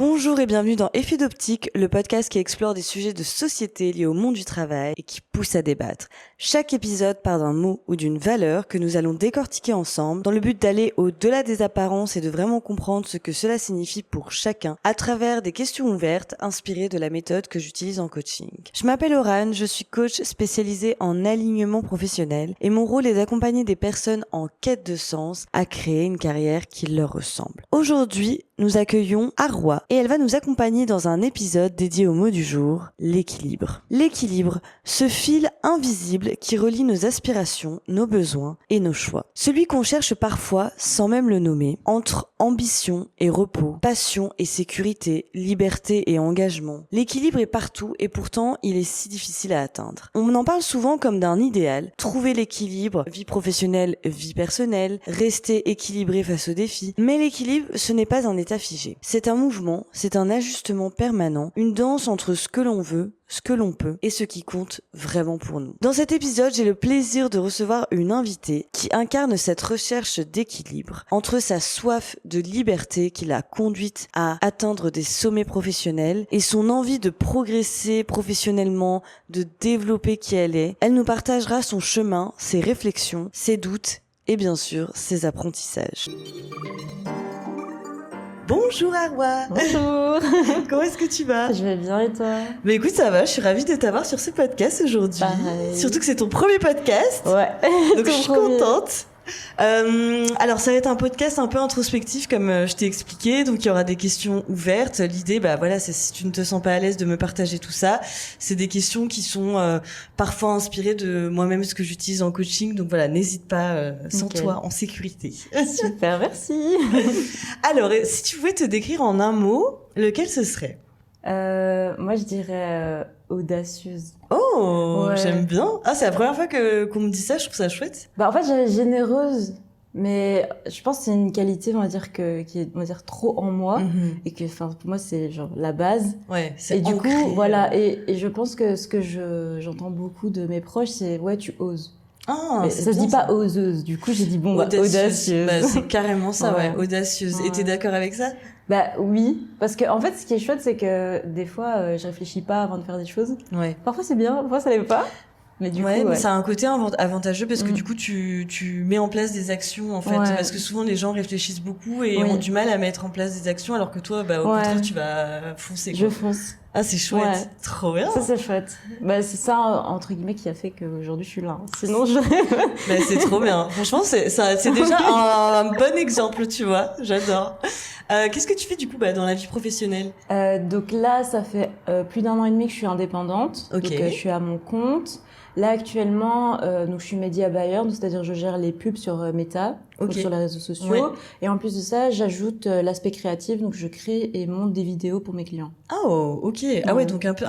Bonjour et bienvenue dans Effet d'optique, le podcast qui explore des sujets de société liés au monde du travail et qui pousse à débattre. Chaque épisode part d'un mot ou d'une valeur que nous allons décortiquer ensemble dans le but d'aller au-delà des apparences et de vraiment comprendre ce que cela signifie pour chacun à travers des questions ouvertes inspirées de la méthode que j'utilise en coaching. Je m'appelle Orane, je suis coach spécialisée en alignement professionnel et mon rôle est d'accompagner des personnes en quête de sens à créer une carrière qui leur ressemble. Aujourd'hui, nous accueillons Arwa et elle va nous accompagner dans un épisode dédié au mot du jour, l'équilibre. L'équilibre, ce fil invisible qui relie nos aspirations, nos besoins et nos choix. Celui qu'on cherche parfois sans même le nommer, entre ambition et repos, passion et sécurité, liberté et engagement. L'équilibre est partout et pourtant il est si difficile à atteindre. On en parle souvent comme d'un idéal, trouver l'équilibre, vie professionnelle, vie personnelle, rester équilibré face aux défis. Mais l'équilibre, ce n'est pas un état figé. C'est un mouvement, c'est un ajustement permanent, une danse entre ce que l'on veut, ce que l'on peut et ce qui compte vraiment pour nous. Dans cet épisode, j'ai le plaisir de recevoir une invitée qui incarne cette recherche d'équilibre entre sa soif de liberté qui l'a conduite à atteindre des sommets professionnels et son envie de progresser professionnellement, de développer qui elle est. Elle nous partagera son chemin, ses réflexions, ses doutes et bien sûr ses apprentissages. Bonjour Arwa. Bonjour. Comment est-ce que tu vas? Je vais bien et toi? Bah écoute, ça va, je suis ravie de t'avoir sur ce podcast aujourd'hui. Pareil. Surtout que c'est ton premier podcast. Ouais. Donc je suis contente. Alors ça va être un podcast un peu introspectif comme je t'ai expliqué, donc il y aura des questions ouvertes. L'idée, bah voilà, c'est si tu ne te sens pas à l'aise de me partager tout ça, c'est des questions qui sont parfois inspirées de moi-même, ce que j'utilise en coaching. Donc voilà, n'hésite pas, sans toi, en sécurité. Super, merci. Alors, si tu pouvais te décrire en un mot, lequel ce serait? Moi je dirais audacieuse. Oh, Ouais. J'aime bien. Ah, c'est la première fois qu'on me dit ça, je trouve ça chouette. Bah en fait j'avais généreuse, mais je pense que c'est une qualité on va dire qui est on va dire trop en moi et que enfin pour moi c'est genre la base. Ouais, c'est Et du ancré, coup voilà et je pense que ce que j'entends beaucoup de mes proches c'est ouais tu oses. Ah, Mais c'est ça se bien, dit pas oseuse. Du coup j'ai dit bon audacieuse. audacieuse. Bah, c'est carrément ça, ouais, Ouais. audacieuse. Ouais. Et t'es d'accord avec ça? Bah oui, parce que en fait ce qui est chouette c'est que des fois je réfléchis pas avant de faire des choses. Ouais. Parfois c'est bien, parfois ça l'est pas. Mais du coup Mais ça a un côté avantageux parce que Mm. du coup tu mets en place des actions en fait, Ouais. parce que souvent les gens réfléchissent beaucoup et Oui. ont du mal à mettre en place des actions alors que toi au Ouais. contraire tu vas foncer, je quoi. fonce. Ah, c'est chouette. Ouais. Trop bien. Ça c'est chouette. Bah c'est ça entre guillemets qui a fait qu'aujourd'hui je suis là. Sinon je Bah, c'est trop bien. Franchement, c'est déjà un bon exemple, tu vois. J'adore. Qu'est-ce que tu fais du coup dans la vie professionnelle? donc là ça fait plus d'1 an et demi que je suis indépendante. Ok. Donc je suis à mon compte. Là actuellement donc je suis media buyer, donc c'est-à-dire je gère les pubs sur Meta, donc Ok. sur les réseaux sociaux. Ouais. Et en plus de ça, j'ajoute l'aspect créatif, donc je crée et monte des vidéos pour mes clients. Oh, ok. Ah ouais, donc un peu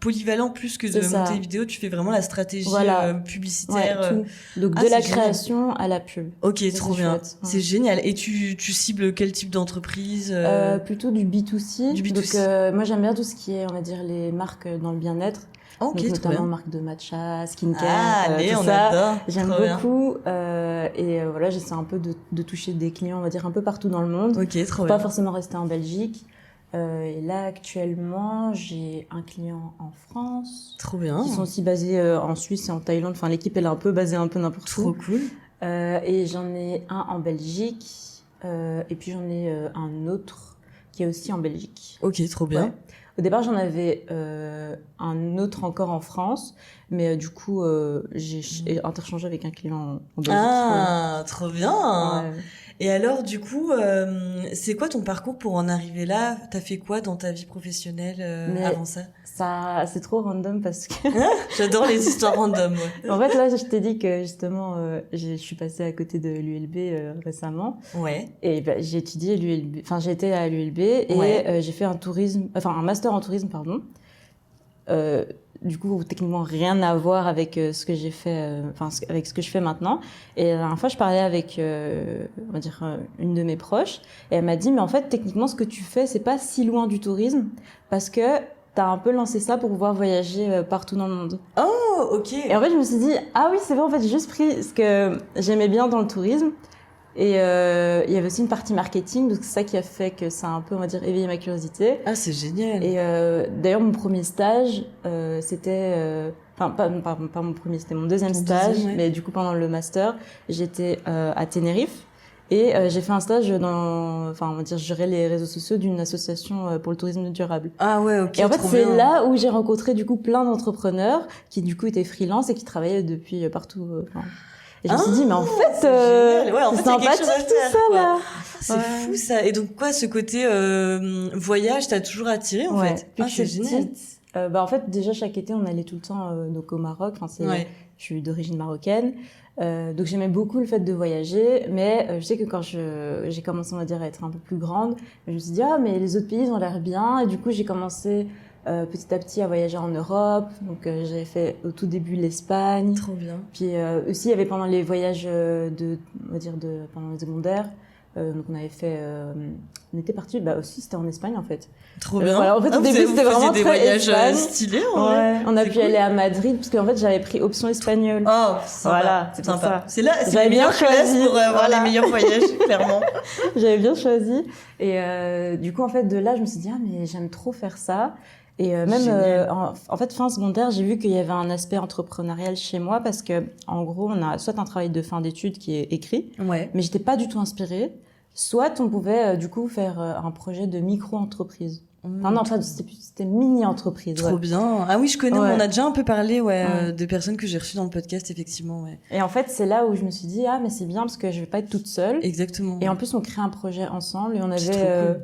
polyvalent plus que de C'est ça. monter des vidéos, tu fais vraiment la stratégie Voilà. publicitaire. Ouais, tout. Donc Ah, de la c'est génial. création à la pub. Ok, Ça, trop c'est bien. chouette, ouais. C'est génial. Et tu cibles quel type d'entreprise? Plutôt du B2C. Du B2C. Donc moi j'aime bien tout ce qui est, on va dire, les marques dans le bien-être. Ok, Donc trop notamment bien. marques de matcha, skincare, Ah, allez, tout on ça. adore. J'aime Trop bien. beaucoup. Voilà, j'essaie un peu de toucher des clients, on va dire, un peu partout dans le monde. Ok, trop Pour bien. pas forcément rester en Belgique. Et là, actuellement, j'ai un client en France. Trop bien. Qui sont aussi basés en Suisse et en Thaïlande. Enfin, l'équipe, elle est un peu basée un peu n'importe Trop où. cool. Et j'en ai un en Belgique. Et puis j'en ai un autre qui est aussi en Belgique. Ok, trop bien. Ouais. Au départ, j'en avais un autre encore en France. Mais du coup, j'ai interchangé avec un client en Belgique. Ah, trop bien. Ouais. Et alors, du coup, c'est quoi ton parcours pour en arriver là? T'as fait quoi dans ta vie professionnelle Mais- avant ça? Ça, c'est trop random parce que... J'adore les histoires random, ouais. En fait, là, je t'ai dit que justement, je suis passée à côté de l'ULB récemment. Ouais. Et bah, j'ai étudié l'ULB, enfin j'ai été à l'ULB et Ouais. j'ai fait un master en tourisme, pardon. Du coup, techniquement rien à voir avec ce que j'ai fait, avec ce que je fais maintenant. Et la dernière fois, je parlais avec, on va dire, une de mes proches, et elle m'a dit, mais en fait, techniquement, ce que tu fais, c'est pas si loin du tourisme, parce que t'as un peu lancé ça pour pouvoir voyager partout dans le monde. Oh, ok. Et en fait, je me suis dit, ah oui, c'est vrai, en fait, j'ai juste pris ce que j'aimais bien dans le tourisme. Et il y avait aussi une partie marketing, donc c'est ça qui a fait que ça a un peu, on va dire, éveillé ma curiosité. Ah, c'est génial. Et d'ailleurs, mon premier stage, c'était... Enfin, pas mon premier, c'était mon deuxième stage, mais du coup, pendant le master, j'étais à Tenerife. Et j'ai fait un stage enfin, on va dire, je gérais les réseaux sociaux d'une association pour le tourisme durable. Ah ouais, ok. Et en fait, c'est là où j'ai rencontré du coup plein d'entrepreneurs qui du coup étaient freelance et qui travaillaient depuis partout. Et je me suis dit, mais en fait, c'est sympathique tout ça là. C'est fou ça. Et donc quoi, ce côté voyage t'a toujours attiré en fait? Ah, c'est génial. En fait, déjà chaque été, on allait tout le temps donc au Maroc. Enfin, je suis d'origine marocaine. Donc j'aimais beaucoup le fait de voyager, mais je sais que quand j'ai commencé, on va dire, à être un peu plus grande, je me suis dit mais les autres pays ils ont l'air bien, et du coup j'ai commencé petit à petit à voyager en Europe. Donc j'avais fait au tout début l'Espagne. Trop bien. Puis aussi il y avait pendant les voyages pendant le secondaire. Donc on avait fait, on était parti, aussi c'était en Espagne en fait. Trop bien. Voilà, en fait au début c'était vraiment des très voyages Espagne. Stylés. Ouais. On a pu aller à Madrid parce qu'en fait j'avais pris option espagnole. Oh, sympa. Voilà, c'est pour ça. C'est là, c'est la meilleure classe pour avoir les meilleurs voyages, clairement. J'avais bien choisi. Et du coup en fait de là je me suis dit mais j'aime trop faire ça. Et même en fait fin secondaire, j'ai vu qu'il y avait un aspect entrepreneurial chez moi parce que en gros, on a soit un travail de fin d'études qui est écrit, mais j'étais pas du tout inspirée, soit on pouvait du coup faire un projet de micro-entreprise. Non, c'était mini-entreprise. Trop bien. Ah oui, je connais, on a déjà un peu parlé des personnes que j'ai reçues dans le podcast, effectivement. Ouais. Et en fait, c'est là où je me suis dit, mais c'est bien parce que je vais pas être toute seule. Exactement. Et en plus, on crée un projet ensemble et on avait...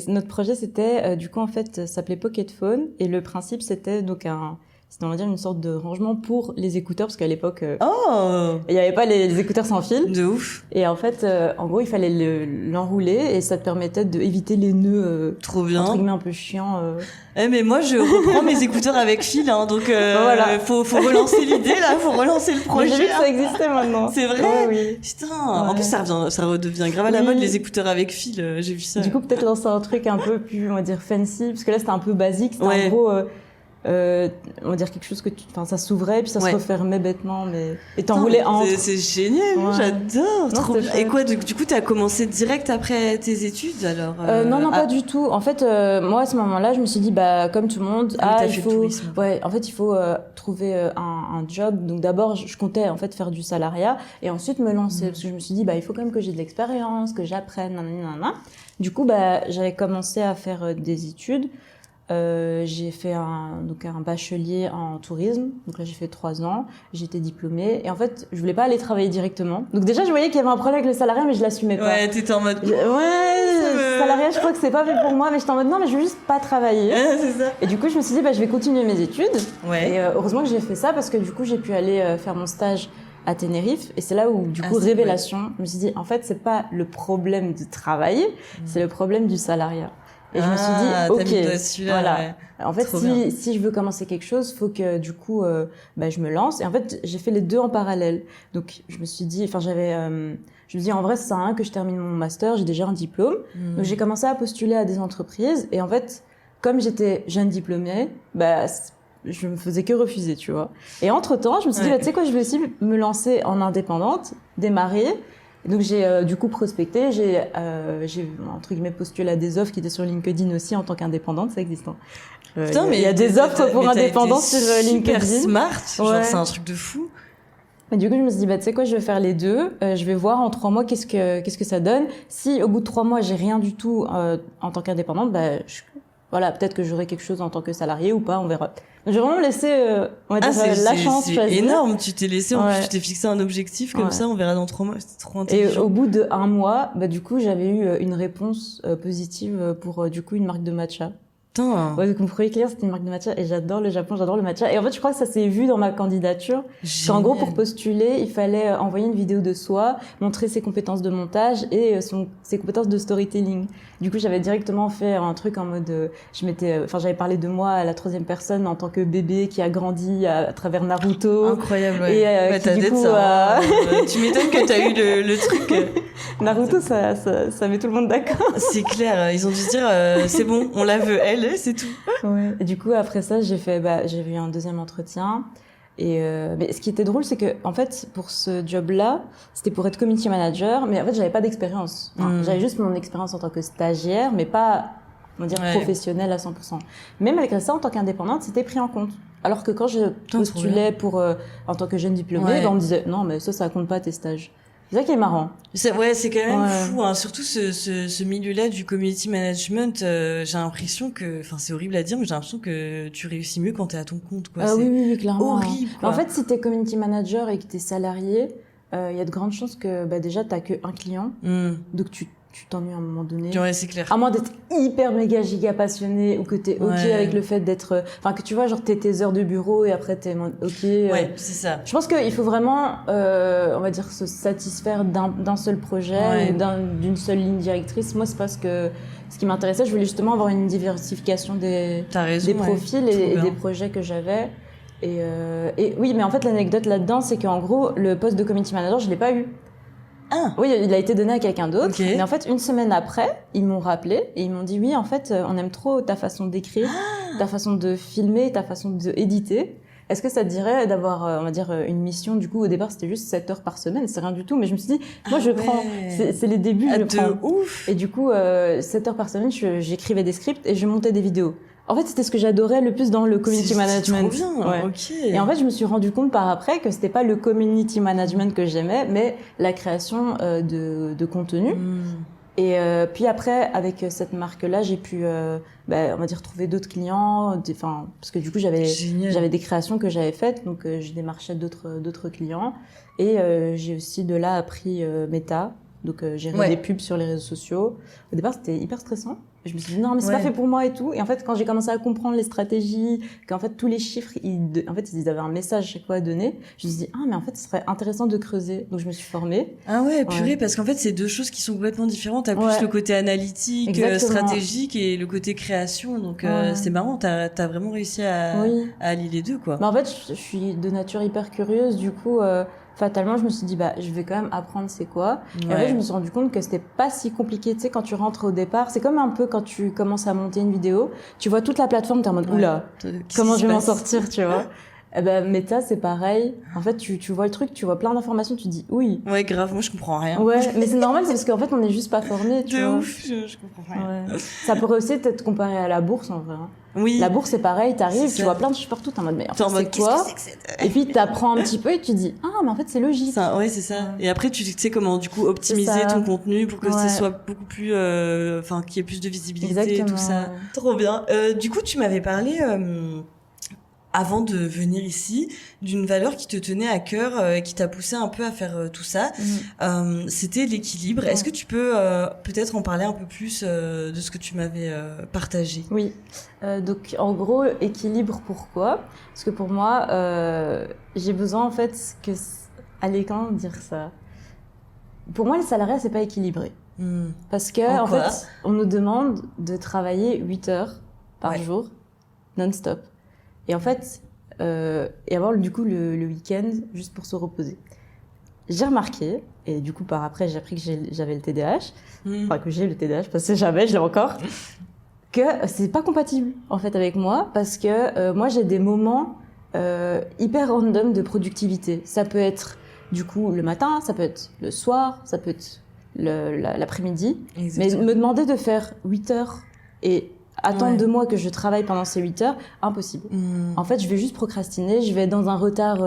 notre projet, c'était, du coup, en fait, ça s'appelait Pocket Phone. Et le principe, c'était donc c'était, on va dire, une sorte de rangement pour les écouteurs, parce qu'à l'époque, il y avait pas les écouteurs sans fil. De ouf. Et en fait, en gros, il fallait l'enrouler et ça te permettait d'éviter les nœuds, trop bien, entre guillemets, un peu chiants. Mais moi, je reprends mes écouteurs avec fil, donc voilà. Faut relancer l'idée là, faut relancer le projet. J'ai vu que ça existait maintenant. C'est vrai. Oui. Putain. En plus, ça redevient grave à la mode, les écouteurs avec fil. J'ai vu ça. Du coup, peut-être lancer un truc un peu plus, on va dire, fancy, parce que là, c'était un peu basique. C'était en gros, on va dire quelque chose que ça s'ouvrait, puis ça se refermait bêtement, et t'enroulais entre. C'est génial, j'adore. Trop bien. Et quoi, du coup, t'as commencé direct après tes études, alors? Non, pas du tout. En fait, moi, à ce moment-là, je me suis dit, comme tout le monde, il faut trouver un job. Donc d'abord, je comptais, en fait, faire du salariat, et ensuite me lancer, parce que je me suis dit, il faut quand même que j'ai de l'expérience, que j'apprenne, nanana. Du coup, j'avais commencé à faire des études. J'ai fait un bachelier en tourisme. Donc là, j'ai fait 3 ans. J'ai été diplômée. Et en fait, je voulais pas aller travailler directement. Donc déjà, je voyais qu'il y avait un problème avec le salariat, mais je l'assumais pas. Ouais, t'étais en mode... le salariat, je crois que c'est pas fait pour moi, mais j'étais en mode non, mais je veux juste pas travailler. C'est ça. Et du coup, je me suis dit, je vais continuer mes études. Ouais. Et heureusement que j'ai fait ça parce que du coup, j'ai pu aller faire mon stage à Tenerife. Et c'est là où, du coup, révélation, je me suis dit, en fait, c'est pas le problème de travailler, c'est le problème du salariat. Et je me suis dit, voilà. En fait, si je veux commencer quelque chose, faut que du coup, je me lance. Et en fait, j'ai fait les deux en parallèle. Donc, je me suis dit, je me dis en vrai, ça sert à rien que je termine mon master. J'ai déjà un diplôme. Donc, j'ai commencé à postuler à des entreprises. Et en fait, comme j'étais jeune diplômée, je me faisais que refuser, tu vois. Et entre temps, je me suis dit, tu sais quoi, je vais aussi me lancer en indépendante, démarrer. Donc j'ai du coup prospecté, j'ai entre guillemets postulé à des offres qui étaient sur LinkedIn aussi en tant qu'indépendante, ça existe. Putain, mais il y a des offres pour indépendants sur LinkedIn. Super smart, genre c'est un truc de fou. Et du coup, je me suis dit, tu sais quoi, je vais faire les deux. Je vais voir en 3 mois qu'est-ce que ça donne. Si au bout de 3 mois, j'ai rien du tout en tant qu'indépendante, peut-être que j'aurai quelque chose en tant que salarié ou pas, on verra. Donc, j'ai vraiment laissé la chance. C'est énorme, tu t'es laissé, en plus tu t'es fixé un objectif comme ça, on verra dans 3 mois, c'est trop intelligent. Et au bout de 1 mois, du coup, j'avais eu une réponse positive pour du coup une marque de matcha. Ouais, donc mon premier client, c'était une marque de matcha et j'adore le Japon, j'adore le matcha. Et en fait, je crois que ça s'est vu dans ma candidature. En gros, pour postuler, il fallait envoyer une vidéo de soi, montrer ses compétences de montage et ses compétences de storytelling. Du coup, j'avais directement fait un truc en mode, j'avais parlé de moi à la 3e personne en tant que bébé qui a grandi à travers Naruto. Incroyable, ouais. Et t'as dit ça. Tu m'étonnes que t'as eu le truc. Naruto, ça met tout le monde d'accord. C'est clair. Ils ont dû se dire, c'est bon, on la veut, elle, c'est tout. Ouais. Et du coup, après ça, j'ai eu un deuxième entretien. Mais ce qui était drôle, c'est que en fait, pour ce job-là, c'était pour être community manager, mais en fait, j'avais pas d'expérience. J'avais juste mon expérience en tant que stagiaire, mais pas, on va dire, professionnelle à 100%. Mais malgré ça, en tant qu'indépendante, c'était pris en compte. Alors que quand je postulais en tant que jeune diplômée, on me disait non, mais ça compte pas tes stages. C'est ça qui est marrant. C'est quand même fou, hein. Surtout ce milieu-là du community management. J'ai l'impression que, enfin, c'est horrible à dire, mais j'ai l'impression que tu réussis mieux quand t'es à ton compte, quoi. Oui, clairement. Horrible, quoi. En fait, si t'es community manager et que t'es salarié, il y a de grandes chances que, déjà, t'as que un client. Donc, tu t'ennuies à un moment donné. Ouais, c'est clair. À moins d'être hyper méga giga passionné ou que t'es ok avec le fait d'être, enfin, que tu vois, genre, t'es tes heures de bureau et après t'es ok. Ouais, c'est ça. Je pense qu'il faut vraiment, on va dire, se satisfaire d'un seul projet ou d'une seule ligne directrice. Moi, c'est parce que ce qui m'intéressait, je voulais justement avoir une diversification des profils et des projets que j'avais. Et oui, mais en fait, l'anecdote là-dedans, c'est qu'en gros, le poste de community manager, je l'ai pas eu. Ah. Oui, il a été donné à quelqu'un d'autre. Mais en fait, une semaine après, ils m'ont rappelé et ils m'ont dit oui, en fait, on aime trop ta façon d'écrire, ta façon de filmer, ta façon d'éditer. Est-ce que ça te dirait d'avoir, on va dire, une mission? Du coup, au départ, c'était juste 7 heures par semaine, c'est rien du tout. Mais je me suis dit, moi, je prends. C'est les débuts, je prends. Ouf. Et du coup, 7 heures par semaine, j'écrivais des scripts et je montais des vidéos. En fait, c'était ce que j'adorais le plus dans le community management. C'est trop bien, ok. Et en fait, je me suis rendu compte par après que c'était pas le community management que j'aimais, mais la création de contenu. Et puis après, avec cette marque-là, j'ai pu, on va dire, trouver d'autres clients. Parce que du coup, j'avais des créations que j'avais faites, donc je démarchais d'autres clients. Et j'ai aussi de là appris Meta. Donc gérer des pubs sur les réseaux sociaux. Au départ, c'était hyper stressant. Je me suis dit non, mais c'est pas fait pour moi et tout. Et en fait, quand j'ai commencé à comprendre les stratégies, qu'en fait tous les chiffres, ils avaient un message à chaque fois à donner, je me suis dit mais en fait, ce serait intéressant de creuser. Donc je me suis formée. Ah ouais, purée, parce qu'en fait, c'est deux choses qui sont complètement différentes. T'as plus le côté analytique, stratégique et le côté création. Donc c'est marrant, t'as vraiment réussi à allier les deux, quoi. Mais en fait, je suis de nature hyper curieuse. Du coup, fatalement, je me suis dit, je vais quand même apprendre c'est quoi. Et en fait, je me suis rendu compte que c'était pas si compliqué. Tu sais, quand tu rentres au départ, c'est comme un peu quand tu commences à monter une vidéo, tu vois toute la plateforme, t'es en mode, oula, comment je vais m'en sortir, tu vois. Eh Meta, c'est pareil. En fait, tu vois le truc, tu vois plein d'informations, tu dis oui. Ouais, grave, moi je comprends rien. Ouais, mais c'est normal, c'est parce qu'en fait, on n'est juste pas formé, tu vois. De ouf, je comprends rien. Ouais. Ça pourrait aussi être comparé à la bourse, en vrai. Oui. La bourse, c'est pareil, t'arrives, tu vois plein de chiffres partout, t'es en mode, mais en fait, c'est quoi? Et puis, t'apprends un petit peu et tu dis, mais en fait, c'est logique. Ouais, c'est ça. Et après, tu sais comment, du coup, optimiser ton contenu pour que ce soit beaucoup plus, qu'il y ait plus de visibilité et tout ça. Trop bien. Du coup, tu m'avais parlé, avant de venir ici, d'une valeur qui te tenait à cœur et qui t'a poussé un peu à faire tout ça. C'était l'équilibre. Est-ce que tu peux peut-être en parler un peu plus de ce que tu m'avais partagé? Oui. Donc, en gros, équilibre, pourquoi? Parce que pour moi, j'ai besoin, en fait, allez, comment dire ça? Pour moi, le salariat, c'est pas équilibré. Parce que, en fait, on nous demande de travailler 8 heures par jour, non-stop. Et en fait, et avoir du coup le week-end juste pour se reposer. J'ai remarqué, et du coup par après j'ai appris que j'avais le TDAH, enfin que j'ai le TDAH, parce que jamais je l'ai encore, que c'est pas compatible en fait avec moi, parce que moi j'ai des moments hyper random de productivité. Ça peut être du coup le matin, ça peut être le soir, ça peut être l'après-midi. Exactement. Mais me demander de faire 8 heures et attendre de moi que je travaille pendant ces 8 heures, impossible. En fait, je vais juste procrastiner, je vais être dans un retard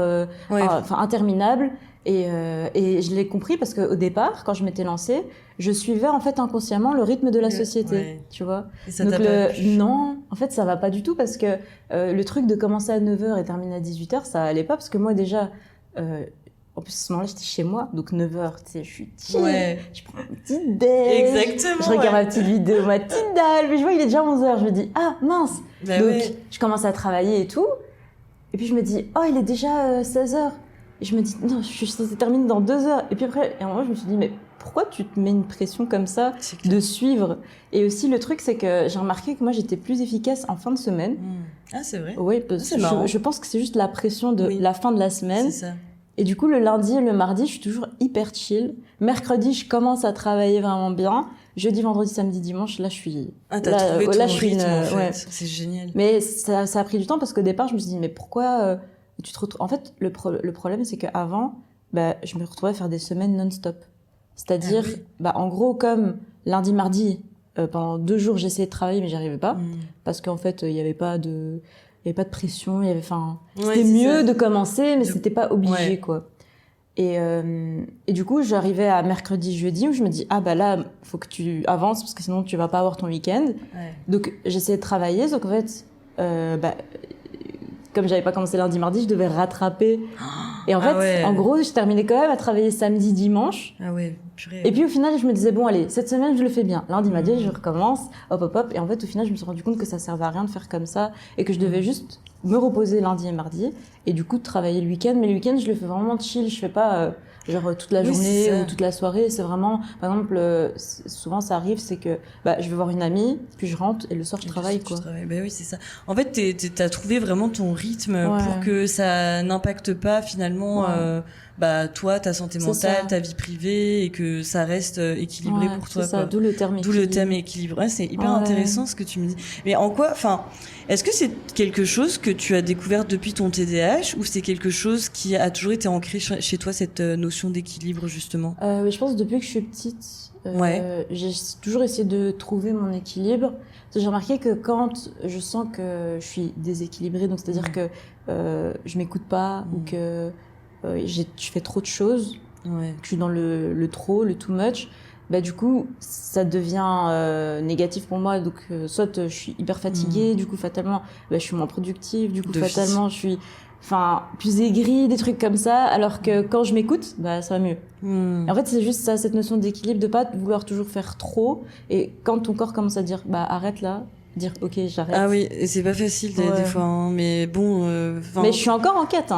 interminable. Et je l'ai compris parce qu'au départ, quand je m'étais lancée, je suivais en fait inconsciemment le rythme de la société, tu vois. Et ça donc non, en fait, ça va pas du tout parce que le truc de commencer à 9h et terminer à 18h, ça allait pas parce que moi déjà en plus, à ce moment-là, j'étais chez moi, donc 9h, tu sais, je suis chill, je prends un petit déj, exactement, je regarde ma petite vidéo, ma petite dalle, mais je vois, il est déjà 11h, je me dis, ah, mince, donc je commence à travailler et tout, et puis je me dis, oh, il est déjà 16h, et je me dis, non, ça termine dans 2 heures, et puis après, et en vrai, je me suis dit, mais pourquoi tu te mets une pression comme ça de suivre? Et aussi, le truc, c'est que j'ai remarqué que moi, j'étais plus efficace en fin de semaine. Ah, c'est vrai? Oui, parce que je pense que c'est juste la pression de la fin de la semaine. C'est ça. Et du coup, le lundi et le mardi, je suis toujours hyper chill. Mercredi, je commence à travailler vraiment bien. Jeudi, vendredi, samedi, dimanche, là, je suis... Ah, t'as trouvé ton rythme, en fait. C'est génial. Mais ça a pris du temps parce qu'au départ, je me suis dit, mais pourquoi tu te retrouves... En fait, le problème, c'est qu'avant, je me retrouvais à faire des semaines non-stop. C'est-à-dire, en gros, comme lundi, mardi, pendant 2 jours, j'essayais de travailler, mais j'y arrivais pas. Parce qu'en fait, il y avait pas de pression, c'était mieux de commencer, mais c'était pas obligé, quoi. Et du coup, j'arrivais à mercredi, jeudi, où je me dis, là, faut que tu avances, parce que sinon, tu vas pas avoir ton week-end. Ouais. Donc, j'essayais de travailler, donc en fait, comme j'avais pas commencé lundi, mardi, je devais rattraper. Et en fait, en gros, je terminais quand même à travailler samedi, dimanche. Ah ouais, purée. Et puis au final, je me disais, bon, allez, cette semaine, je le fais bien. Lundi, mardi, je recommence, hop. Et en fait, au final, je me suis rendu compte que ça servait à rien de faire comme ça et que je devais juste me reposer lundi et mardi. Et du coup, de travailler le week-end. Mais le week-end, je le fais vraiment chill. Je fais pas, toute la journée ou toute la soirée. C'est vraiment, par exemple, souvent, ça arrive, c'est que, je vais voir une amie, puis je rentre et le soir, je travaille, quoi. Oui, c'est ça. En fait, t'as trouvé vraiment ton rythme pour que ça n'impacte pas, finalement, toi, ta santé mentale, ta vie privée, et que ça reste équilibré pour toi. C'est ça, d'où le terme équilibre. D'où le terme équilibre. Ouais, c'est hyper intéressant ce que tu me dis. Mais en quoi, est-ce que c'est quelque chose que tu as découvert depuis ton TDAH ou c'est quelque chose qui a toujours été ancré chez toi, cette notion d'équilibre, justement? Je pense que depuis que je suis petite, j'ai toujours essayé de trouver mon équilibre. J'ai remarqué que quand je sens que je suis déséquilibrée, donc c'est-à-dire que je m'écoute pas ou que je fais trop de choses, que je suis dans le trop, le too much, du coup, ça devient négatif pour moi. Donc, soit je suis hyper fatiguée, du coup, fatalement, je suis moins productive, du coup, fatalement, je suis plus aigrie, des trucs comme ça, alors que quand je m'écoute, ça va mieux. Et en fait, c'est juste ça, cette notion d'équilibre, de pas vouloir toujours faire trop, et quand ton corps commence à dire, arrête là, dire ok, j'arrête. Ah oui, et c'est pas facile des fois, mais bon. Mais je suis encore en quête.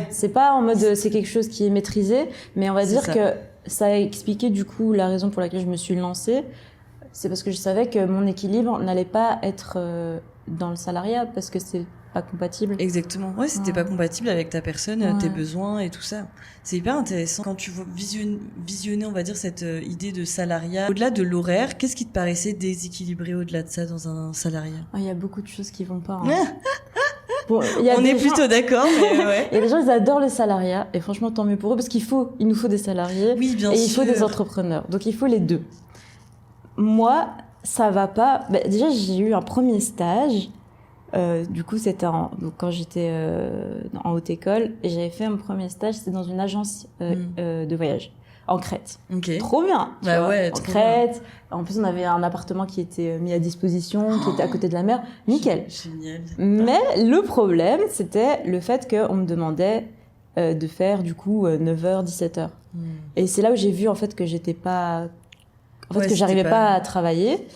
C'est pas en mode c'est quelque chose qui est maîtrisé, mais on va dire que ça a expliqué du coup la raison pour laquelle je me suis lancée. C'est parce que je savais que mon équilibre n'allait pas être dans le salariat parce que c'est pas compatible. Exactement. Ouais, c'était pas compatible avec ta personne, tes besoins et tout ça. C'est hyper intéressant. Quand tu visionner, on va dire, cette idée de salariat, au-delà de l'horaire, qu'est-ce qui te paraissait déséquilibré au-delà de ça dans un salariat? Il y a beaucoup de choses qui vont pas. Bon, on est plutôt d'accord, mais ouais. Il y a des gens, ils adorent le salariat, et franchement, tant mieux pour eux, parce il nous faut des salariés, oui, bien et sûr. il faut des entrepreneurs. Donc, il faut les deux. Moi, ça va pas. Déjà, j'ai eu un premier stage. Du coup, c'était quand j'étais en haute école, et j'avais fait un premier stage, c'était dans une agence de voyage. En Crète. Okay. Trop bien. Ouais, en Crète. Bien. En plus, on avait un appartement qui était mis à disposition, qui était à côté de la mer. Nickel. Génial. Mais le problème, c'était le fait qu'on me demandait de faire, du coup, 9h, 17h. Et c'est là où j'ai vu, en fait, que j'étais pas... En fait, que j'arrivais pas à travailler.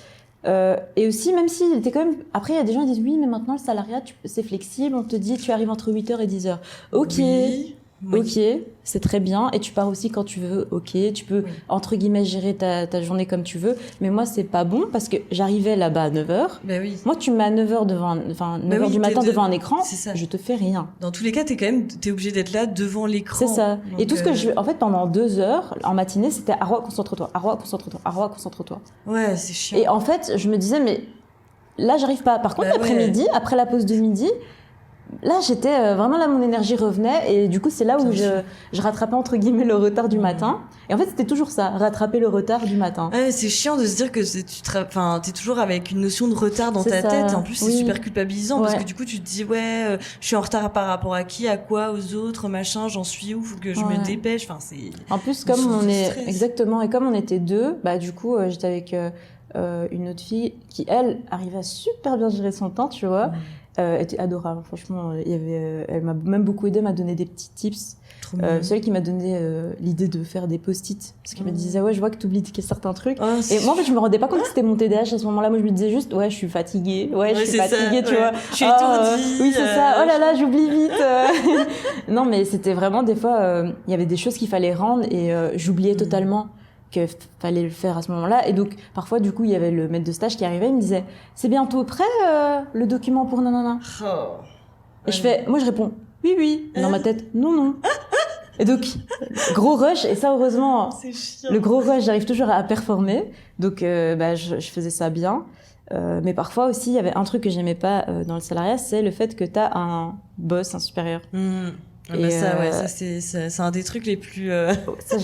Et aussi, même s'il était quand même... Après, il y a des gens qui disent, oui, mais maintenant, le salariat, c'est flexible. On te dit, tu arrives entre 8h et 10h. Ok. Oui. Ok, c'est très bien. Et tu pars aussi quand tu veux. Ok, tu peux, entre guillemets, gérer ta journée comme tu veux. Mais moi, c'est pas bon parce que j'arrivais là-bas à 9h. Moi, tu me mets à 9h devant, 9h du matin devant un écran. Je te fais rien. Dans tous les cas, t'es obligé d'être là devant l'écran. C'est ça. Donc, et tout ce que en fait, pendant 2 heures, en matinée, c'était Arwa, concentre-toi, Arwa, concentre-toi, Arwa, concentre-toi. Ouais, c'est chiant. Et en fait, je me disais, mais là, j'arrive pas. Par contre, l'après-midi, après la pause de midi, là, j'étais vraiment là, mon énergie revenait, et du coup, c'est là où je rattrapais entre guillemets le retard du matin. Et en fait, c'était toujours ça, rattraper le retard du matin. Ouais, c'est chiant de se dire que t'es toujours avec une notion de retard dans ta tête. En plus, c'est super culpabilisant parce que du coup, tu te dis je suis en retard par rapport à qui, à quoi, aux autres, machin, j'en suis où, faut que je me dépêche. Enfin, c'est. En plus, comme on est exactement, et comme on était deux, du coup, j'étais avec une autre fille qui elle arrivait à super bien gérer son temps, tu vois. Elle était adorable, franchement. Elle m'a même beaucoup aidé, m'a donné des petits tips. Celle qui m'a donné l'idée de faire des post-it, parce qu'elle me disait je vois que tu oublies certains trucs. Et moi en fait je me rendais pas compte que c'était mon TDAH à ce moment-là. Moi je me disais juste je suis fatiguée, je suis fatiguée, tu vois. Je suis étourdie. Oui c'est ça. Oh là là, j'oublie vite. Non mais c'était vraiment des fois il y avait des choses qu'il fallait rendre et j'oubliais totalement qu'il fallait le faire à ce moment-là. Et donc, parfois, du coup, il y avait le maître de stage qui arrivait, il me disait « C'est bientôt prêt, le document pour nanana ?» Et moi, je réponds « Oui. » Dans ma tête « Non. » Et donc, gros rush. Et ça, heureusement, le gros rush, j'arrive toujours à performer. Donc, je faisais ça bien. Mais parfois aussi, il y avait un truc que j'aimais pas dans le salariat, c'est le fait que t'as un boss, un supérieur. Ouais, ça c'est un des trucs les plus Ça,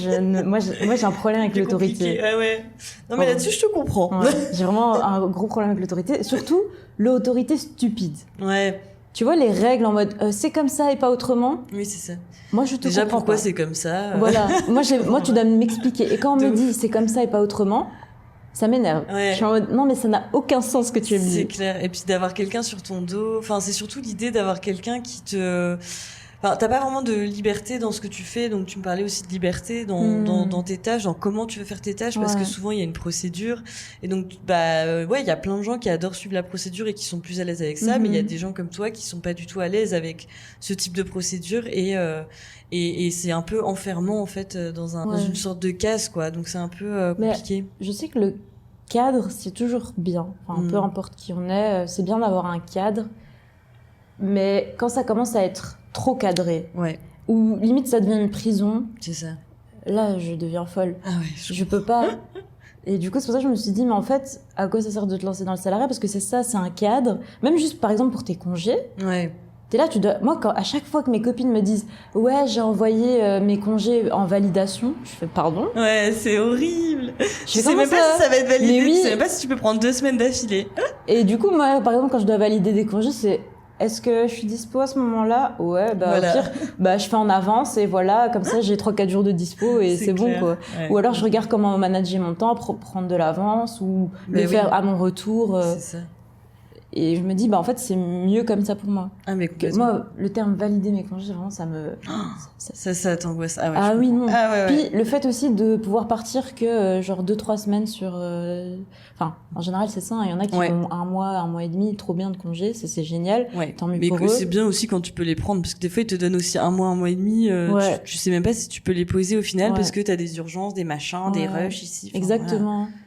moi j'ai un problème avec l'autorité. Ouais. Non mais là-dessus je te comprends. Ouais, j'ai vraiment un gros problème avec l'autorité, surtout l'autorité stupide. Ouais. Tu vois les règles en mode c'est comme ça et pas autrement. Oui, c'est ça. Moi je te Déjà comprends pourquoi pas. c'est comme ça. Voilà. Moi tu dois m'expliquer. Et quand on me dit c'est comme ça et pas autrement, ça m'énerve. Ouais. Je suis en mode non mais ça n'a aucun sens ce que tu me dis. C'est clair. Et puis d'avoir quelqu'un sur ton dos, enfin c'est surtout l'idée d'avoir quelqu'un qui te Enfin, t'as pas vraiment de liberté dans ce que tu fais, donc tu me parlais aussi de liberté dans tes tâches, dans comment tu veux faire tes tâches, parce que souvent il y a une procédure, et donc ouais, il y a plein de gens qui adorent suivre la procédure et qui sont plus à l'aise avec ça, mais il y a des gens comme toi qui sont pas du tout à l'aise avec ce type de procédure, et c'est un peu enfermant en fait dans une sorte de case, quoi. Donc c'est un peu compliqué. Mais je sais que le cadre c'est toujours bien, enfin peu importe qui on est, c'est bien d'avoir un cadre, mais quand ça commence à être trop cadré, ou limite ça devient une prison, c'est ça. Là je deviens folle. Ah ouais, je peux pas. Et du coup c'est pour ça que je me suis dit mais en fait à quoi ça sert de te lancer dans le salariat, parce que c'est un cadre, même juste par exemple pour tes congés. T'es là, moi à chaque fois que mes copines me disent ouais j'ai envoyé mes congés en validation, je fais pardon. Ouais, c'est horrible. Je sais même ça... pas si ça va être validé, mais oui. Je sais même pas si tu peux prendre 2 semaines d'affilée. Et du coup moi par exemple quand je dois valider des congés, c'est est-ce que je suis dispo à ce moment-là? Ouais, bah voilà. Au pire, je fais en avance et voilà, comme ça j'ai 3-4 jours de dispo et c'est bon quoi. Ouais. Ou alors je regarde comment manager mon temps, prendre de l'avance ou le faire à mon retour. C'est ça. Et je me dis en fait c'est mieux comme ça pour moi. Ah mais moi le terme valider mes congés vraiment ça me ça t'angoisse. Ah ouais. Ah oui non. Ah ouais. Puis le fait aussi de pouvoir partir que genre 2-3 semaines sur enfin en général c'est ça, il y en a qui ont un mois et demi trop bien de congés, c'est génial. Tant mieux pour eux. Mais c'est bien aussi quand tu peux les prendre, parce que des fois ils te donnent aussi un mois et demi, tu sais même pas si tu peux les poser au final parce que t'as des urgences, des machins, des rushs ici. Exactement. Voilà.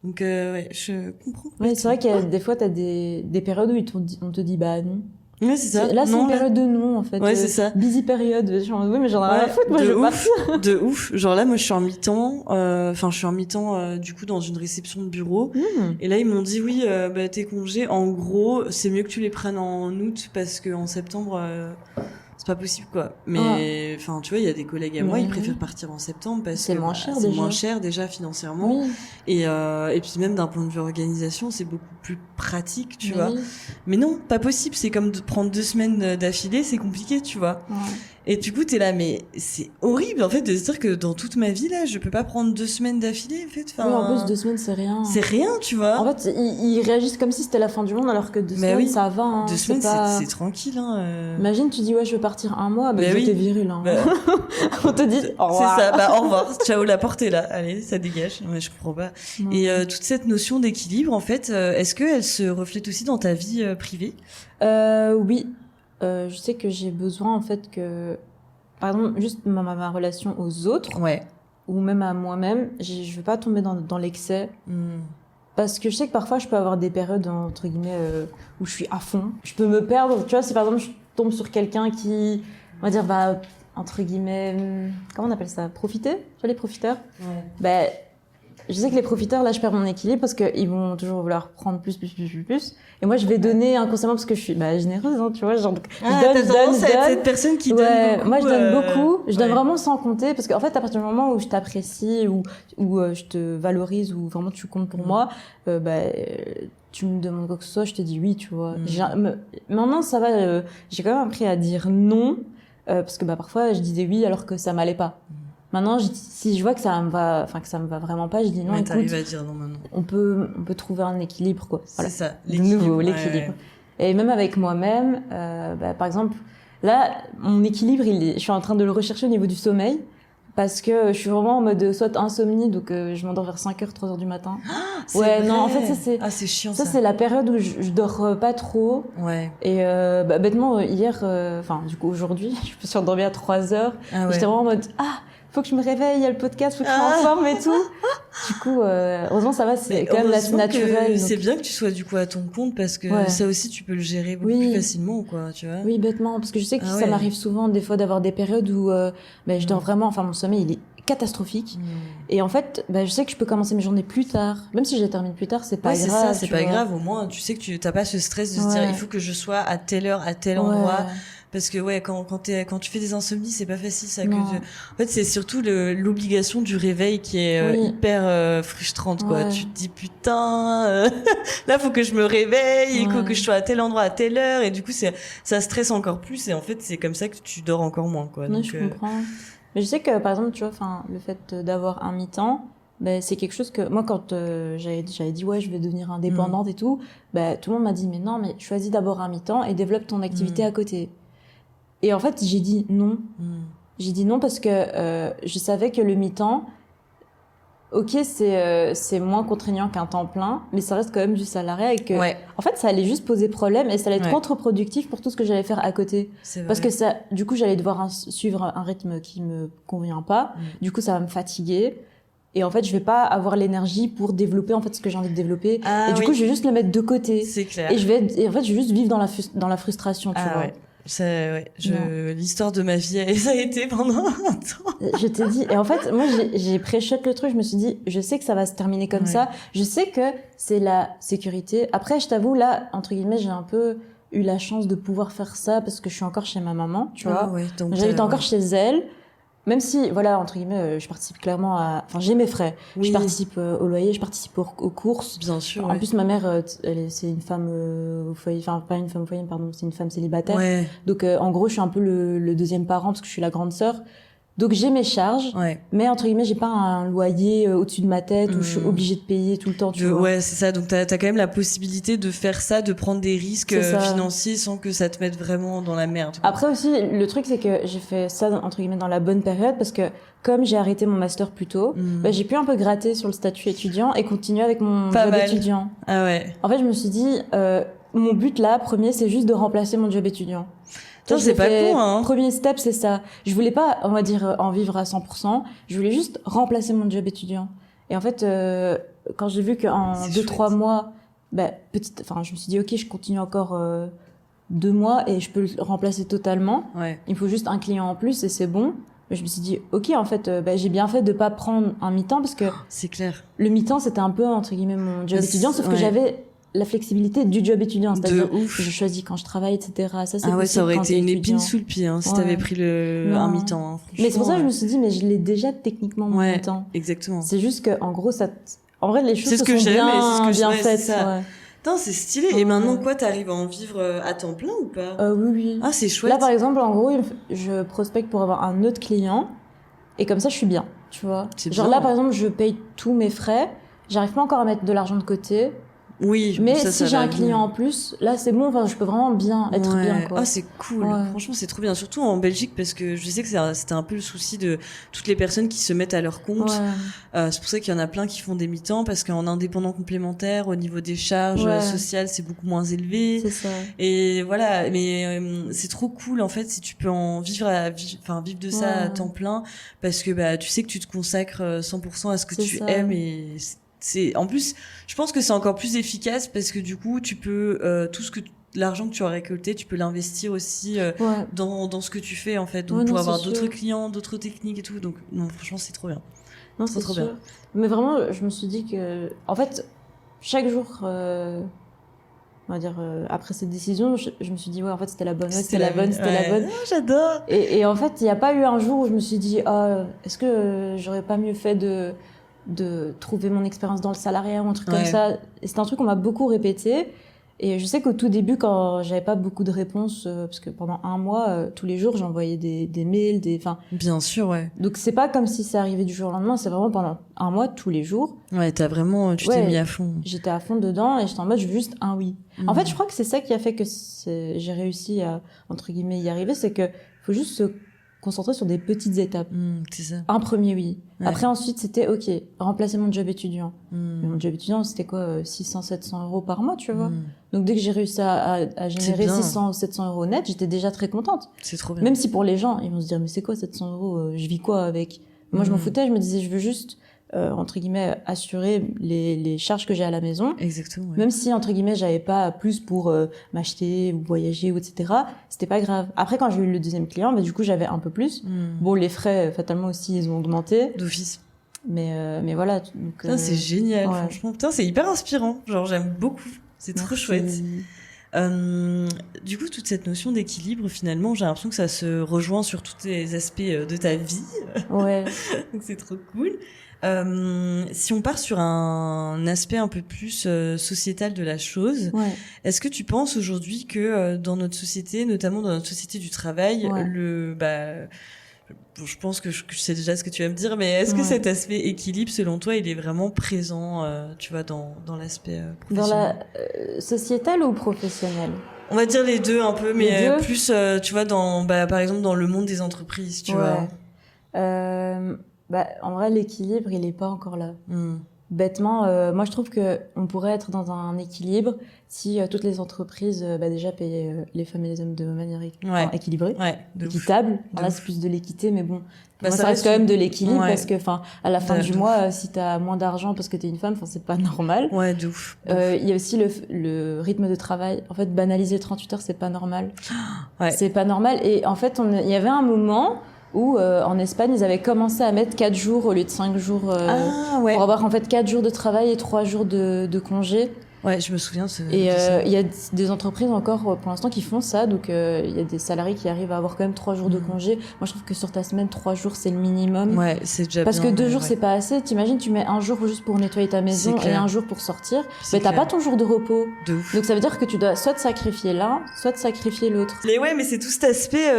Donc je comprends. Ouais, c'est vrai qu'il y a des fois t'as des périodes où on te dit bah non. Ouais, c'est ça. Là, c'est une période de non, en fait. Ouais, c'est ça. Busy période. Je suis en mode, oui, mais j'en ai rien à foutre, moi, je veux partir. De ouf. Genre là, moi, je suis en mi-temps. Enfin, je suis en mi-temps, du coup, dans une réception de bureau. Et là, ils m'ont dit, oui, tes congés, en gros, c'est mieux que tu les prennes en août parce que en septembre, c'est pas possible, quoi. Mais, enfin, tu vois, il y a des collègues à moi, ils préfèrent partir en septembre parce que c'est moins cher déjà financièrement. Oui. Et puis même d'un point de vue organisation, c'est beaucoup plus pratique, tu vois. Mais non, pas possible. C'est comme de prendre 2 semaines d'affilée, c'est compliqué, tu vois. Et du coup, t'es là, mais c'est horrible, en fait, de se dire que dans toute ma vie, là, je peux pas prendre 2 semaines d'affilée, en fait. Oui, en plus, 2 semaines, c'est rien. C'est rien, tu vois. En fait, ils réagissent comme si c'était la fin du monde, alors que 2 semaines, ça va, hein. 2 semaines, c'est tranquille, hein. Imagine, tu dis, ouais, je veux partir un mois, t'es viril, hein. On te dit, au revoir. C'est ça, au revoir. Ciao, la porte est là. Allez, ça dégage. Ouais, je comprends pas. Et toute cette notion d'équilibre, en fait, est-ce qu'elle se reflète aussi dans ta vie privée? Oui. Je sais que j'ai besoin, en fait, que, par exemple, juste ma relation aux autres, ou même à moi-même, je veux pas tomber dans l'excès, parce que je sais que parfois je peux avoir des périodes, entre guillemets, où je suis à fond. Je peux me perdre, tu vois, si par exemple je tombe sur quelqu'un qui, on va dire, va, entre guillemets, comment on appelle ça, profiter, tu vois, les profiteurs. Je sais que les profiteurs, là, je perds mon équilibre parce qu'ils vont toujours vouloir prendre plus. Et moi, je vais donner inconsciemment parce que je suis généreuse, hein, tu vois. Genre, je donne. Cette personne qui donne beaucoup. Moi, je donne beaucoup. Je donne vraiment sans compter parce qu'en fait, à partir du moment où je t'apprécie ou je te valorise ou vraiment tu comptes pour moi, tu me demandes quoi que ce soit, je te dis oui, tu vois. Maintenant, ça va. J'ai quand même appris à dire non parce que parfois, je disais oui alors que ça m'allait pas. Maintenant, si je vois que ça me va vraiment pas, je dis non. Ouais, écoute, t'arrives à dire non maintenant. On peut trouver un équilibre, quoi. Voilà. C'est ça, l'équilibre. De nouveau, l'équilibre. Et même avec moi-même, par exemple, là, mon équilibre, je suis en train de le rechercher au niveau du sommeil, parce que je suis vraiment en mode soit insomnie, donc je m'endors vers 5h, 3h du matin. Vrai. Non, en fait, ça c'est. Ah, c'est chiant. Ça, c'est la période où je dors pas trop. Ouais. Et bêtement, hier, du coup, aujourd'hui, je me suis endormie à 3h. J'étais vraiment en mode faut que je me réveille, il y a le podcast, faut que je sois en forme et tout. Du coup, heureusement, ça va, c'est quand même assez naturel. Donc... C'est bien que tu sois du coup à ton compte parce que ça aussi, tu peux le gérer beaucoup plus facilement, quoi, tu vois. Oui, bêtement, parce que je sais que ça m'arrive souvent, des fois, d'avoir des périodes où je dors vraiment, enfin, mon sommeil, il est catastrophique. Et en fait, je sais que je peux commencer mes journées plus tard. Même si je les termine plus tard, c'est pas grave. C'est ça, c'est pas grave. Au moins, tu sais que tu t'as pas ce stress de se dire, il faut que je sois à telle heure, à tel endroit. Parce que quand tu fais des insomnies, c'est pas facile ça. En fait, c'est surtout l'obligation du réveil qui est hyper frustrante, quoi. Tu te dis putain, là faut que je me réveille, il faut que je sois à tel endroit à telle heure, et du coup ça stresse encore plus. Et en fait, c'est comme ça que tu dors encore moins, quoi. Donc, je comprends. Mais je sais que par exemple, tu vois, le fait d'avoir un mi-temps, c'est quelque chose que moi, quand j'avais dit ouais, je vais devenir indépendante et tout, tout le monde m'a dit mais non, mais choisis d'abord un mi-temps et développe ton activité à côté. Et en fait, j'ai dit non. J'ai dit non parce que je savais que le mi-temps, ok, c'est moins contraignant qu'un temps plein, mais ça reste quand même du salariat et que, en fait, ça allait juste poser problème et ça allait être contre-productif pour tout ce que j'allais faire à côté. Parce que du coup, j'allais devoir suivre un rythme qui me convient pas. Du coup, ça va me fatiguer. Et en fait, je vais pas avoir l'énergie pour développer en fait ce que j'ai envie de développer. Et du coup, je vais juste le mettre de côté. C'est clair. Et en fait, je vais juste vivre dans la frustration, tu vois. L'histoire de ma vie, ça a été pendant un temps. Je t'ai dit, et en fait, moi, j'ai pré-shot le truc, je me suis dit, je sais que ça va se terminer comme ça, je sais que c'est la sécurité. Après, je t'avoue, là, entre guillemets, j'ai un peu eu la chance de pouvoir faire ça parce que je suis encore chez ma maman, tu vois. J'habite encore chez elle. Même si, voilà, entre guillemets, je participe clairement j'ai mes frais. Je participe au loyer, je participe aux courses. Bien sûr. En plus, ma mère, c'est une femme au foyer, pas une femme au foyer, pardon, c'est une femme célibataire. Donc, en gros, je suis un peu le deuxième parent parce que je suis la grande sœur. Donc, j'ai mes charges. Mais, entre guillemets, j'ai pas un loyer au-dessus de ma tête où je suis obligée de payer tout le temps, tu vois. Ouais, c'est ça. Donc, t'as quand même la possibilité de faire ça, de prendre des risques financiers sans que ça te mette vraiment dans la merde. Après aussi, le truc, c'est que j'ai fait ça, entre guillemets, dans la bonne période parce que comme j'ai arrêté mon master plus tôt, j'ai pu un peu gratter sur le statut étudiant et continuer avec mon job étudiant. Ah ouais. En fait, je me suis dit, mon but là, premier, c'est juste de remplacer mon job étudiant. C'est pas con, hein. Premier step, c'est ça. Je voulais pas, on va dire, en vivre à 100%. Je voulais juste remplacer mon job étudiant. Et en fait, quand j'ai vu qu'en 2-3 mois, je me suis dit, ok, je continue encore 2 mois et je peux le remplacer totalement. Il me faut juste un client en plus et c'est bon. Je me suis dit, ok, en fait, j'ai bien fait de pas prendre un mi-temps parce que c'est clair. Le mi-temps, c'était un peu, entre guillemets, mon job étudiant, sauf que j'avais la flexibilité du job étudiant, c'est-à-dire que je choisis quand je travaille, etc. Ça, c'est ça aurait été une épine sous le pied, si t'avais pris un mi-temps. Hein, mais c'est pour ça que je me suis dit, mais je l'ai déjà techniquement mon mi-temps. Exactement. C'est juste que, en gros, en vrai, les choses sont bien faites. Putain, c'est stylé. Et maintenant, t'arrives à en vivre à temps plein ou pas? Oui. Ah, c'est chouette. Là, par exemple, en gros, je prospecte pour avoir un autre client. Et comme ça, je suis bien, tu vois. Genre là, par exemple, je paye tous mes frais. J'arrive pas encore à mettre de l'argent de côté. Oui, mais si j'ai un client en plus, là c'est bon, je peux vraiment bien être bien, quoi. Ah, c'est cool. Franchement, c'est trop bien, surtout en Belgique, parce que je sais que c'était un peu le souci de toutes les personnes qui se mettent à leur compte. C'est pour ça qu'il y en a plein qui font des mi-temps, parce qu'en indépendant complémentaire, au niveau des charges sociales, c'est beaucoup moins élevé. C'est ça. Et voilà, mais c'est trop cool en fait si tu peux en vivre vivre de ça à temps plein, parce que tu sais que tu te consacres 100% à ce que tu aimes, et en plus, je pense que c'est encore plus efficace parce que du coup, tu peux l'argent que tu as récolté, tu peux l'investir aussi dans ce que tu fais en fait, donc pour avoir d'autres clients, d'autres techniques et tout. Donc non, franchement, c'est trop bien. Non, c'est trop bien. Mais vraiment, je me suis dit que, en fait, chaque jour, on va dire après cette décision, je me suis dit en fait c'était la bonne, c'était la bonne. Oh, j'adore. Et en fait, il n'y a pas eu un jour où je me suis dit est-ce que j'aurais pas mieux fait de trouver mon expérience dans le salariat ou un truc comme ça. Et c'est un truc qu'on m'a beaucoup répété. Et je sais qu'au tout début, quand j'avais pas beaucoup de réponses, parce que pendant 1 mois, tous les jours, j'envoyais des mails, Bien sûr, Donc c'est pas comme si ça arrivait du jour au lendemain, c'est vraiment pendant 1 mois, tous les jours. Ouais, tu t'es mis à fond. J'étais à fond dedans et j'étais en mode, je veux juste un oui. En fait, je crois que c'est ça qui a fait que j'ai réussi à, entre guillemets, y arriver, c'est que faut juste se concentrer sur des petites étapes. C'est ça. Un premier oui. Après, ensuite, c'était ok, remplacer mon job étudiant. Mais mon job étudiant, c'était quoi, 600-700 euros par mois, tu vois. Donc, dès que j'ai réussi à générer 600 ou 700 euros net, j'étais déjà très contente. C'est trop bien. Même si pour les gens, ils vont se dire, mais c'est quoi 700 euros, je vis quoi avec? Moi, je m'en foutais, je me disais, je veux juste entre guillemets, assurer les charges que j'ai à la maison. Exactement. Ouais. Même si, entre guillemets, j'avais pas plus pour m'acheter ou voyager, ou etc., c'était pas grave. Après, quand j'ai eu le deuxième client, du coup, j'avais un peu plus. Bon, les frais, fatalement aussi, ils ont augmenté. D'office. Mais voilà. Donc, putain, c'est génial, franchement. Putain, c'est hyper inspirant. Genre, j'aime beaucoup. C'est trop chouette. Du coup, toute cette notion d'équilibre, finalement, j'ai l'impression que ça se rejoint sur tous les aspects de ta vie. Ouais. Donc, c'est trop cool. Si on part sur un aspect un peu plus sociétal de la chose, est-ce que tu penses aujourd'hui que dans notre société, notamment dans notre société du travail, je pense que je sais déjà ce que tu vas me dire, mais est-ce que cet aspect équilibre, selon toi, il est vraiment présent, tu vois, dans l'aspect professionnel? Dans la sociétale ou professionnelle? On va dire les deux un peu, mais plus, tu vois, par exemple, dans le monde des entreprises, tu vois. En vrai, l'équilibre, il est pas encore là. Bêtement, moi, je trouve que on pourrait être dans un équilibre si toutes les entreprises déjà payaient les femmes et les hommes de manière équilibrée, équitable. Là, c'est plus de l'équité, mais bon, moi, ça reste quand même de l'équilibre parce que, à la fin du mois, si t'as moins d'argent parce que t'es une femme, c'est pas normal. Ouais, de ouf. Il y a aussi le rythme de travail. En fait, banaliser 38 heures, c'est pas normal. C'est pas normal. Et en fait, il y avait un moment où en Espagne, ils avaient commencé à mettre 4 jours au lieu de 5 jours pour avoir en fait 4 jours de travail et 3 jours de congé. Ouais, je me souviens. Et il y a des entreprises encore pour l'instant qui font ça, donc il y a des salariés qui arrivent à avoir quand même 3 jours de congé. Moi, je trouve que sur ta semaine, 3 jours, c'est le minimum. Ouais, c'est déjà parce bien. que 2 jours, c'est pas assez. T'imagines, tu mets un jour juste pour nettoyer ta maison et un jour pour sortir. Mais t'as pas ton jour de repos. De ouf. Donc ça veut dire que tu dois soit te sacrifier l'un, soit te sacrifier l'autre. Mais ouais, mais c'est tout cet aspect,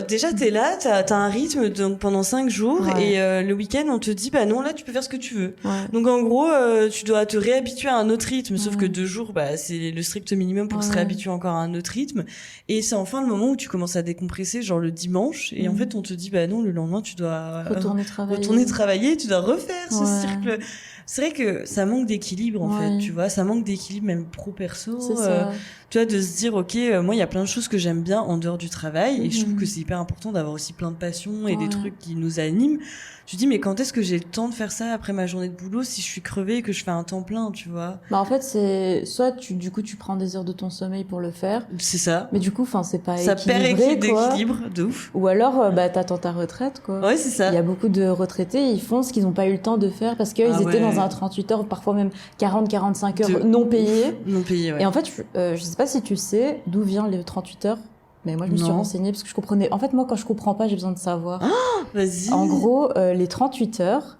déjà t'es là, t'as un rythme donc pendant 5 jours et le week-end on te dit non, là tu peux faire ce que tu veux. Donc en gros, tu dois te réhabituer à un autre rythme, sauf que 2 jours, c'est le strict minimum pour se réhabituer encore à un autre rythme. Et c'est enfin le moment où tu commences à décompresser, genre le dimanche, et en fait on te dit non, le lendemain tu dois retourner travailler, tu dois refaire ce cercle. C'est vrai que ça manque d'équilibre en fait, tu vois, ça manque d'équilibre même pro-perso. C'est ça. Tu vois, de se dire moi il y a plein de choses que j'aime bien en dehors du travail et je trouve que c'est hyper important d'avoir aussi plein de passions et des trucs qui nous animent. Tu dis mais quand est-ce que j'ai le temps de faire ça après ma journée de boulot si je suis crevée et que je fais un temps plein, tu vois? En fait, c'est soit tu prends des heures de ton sommeil pour le faire. C'est ça. Mais du coup, c'est pas ça perd d'équilibre, de ouf. Ou alors t'attends ta retraite, quoi. Ouais, c'est ça. Il y a beaucoup de retraités, ils font ce qu'ils n'ont pas eu le temps de faire parce qu'ils étaient dans un 38 heures, parfois même 40-45 heures non payées. Non payées, ouais. Et en fait, je sais pas si tu sais d'où vient les 38 heures. Mais moi, je me suis renseignée parce que je comprenais. En fait, moi, quand je comprends pas, j'ai besoin de savoir. Vas-y. En gros, les 38 heures,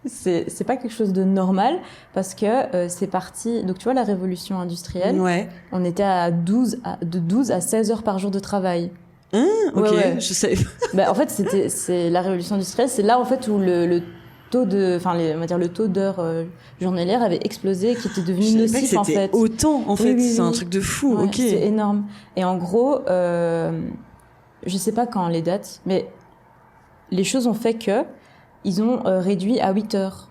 c'est pas quelque chose de normal parce que c'est parti. Donc, tu vois, la révolution industrielle, on était de 12 à 16 heures par jour de travail. Ok, je sais. En fait, c'est la révolution industrielle. C'est là, en fait, où le taux le taux d'heures journalières avait explosé, qui était devenu nocif en fait. Autant en fait, c'est un truc de fou. Ok. C'est énorme. Et en gros, je sais pas quand les dates, mais les choses ont fait que ils ont réduit à 8 heures.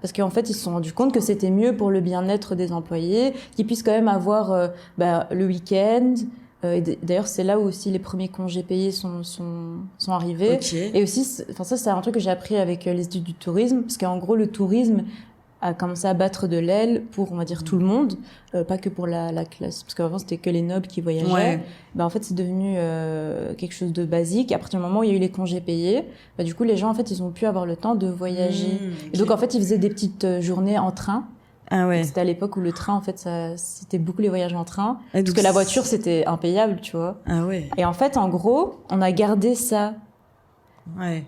Parce qu'en fait, ils se sont rendus compte que c'était mieux pour le bien-être des employés, qu'ils puissent quand même avoir le week-end. Et d'ailleurs, c'est là où aussi les premiers congés payés sont arrivés. Okay. Et aussi, ça, c'est un truc que j'ai appris avec les études du tourisme, parce qu'en gros, le tourisme a commencé à battre de l'aile pour, on va dire, tout le monde, pas que pour la classe. Parce qu'avant, c'était que les nobles qui voyageaient. En fait, c'est devenu quelque chose de basique. À partir du moment où il y a eu les congés payés, du coup, les gens, en fait, ils ont pu avoir le temps de voyager. Et donc, en fait, ils faisaient des petites journées en train. C'était à l'époque où le train, en fait, c'était beaucoup les voyages en train. Parce que la voiture, c'était impayable, tu vois. Et en fait, en gros, on a gardé ça.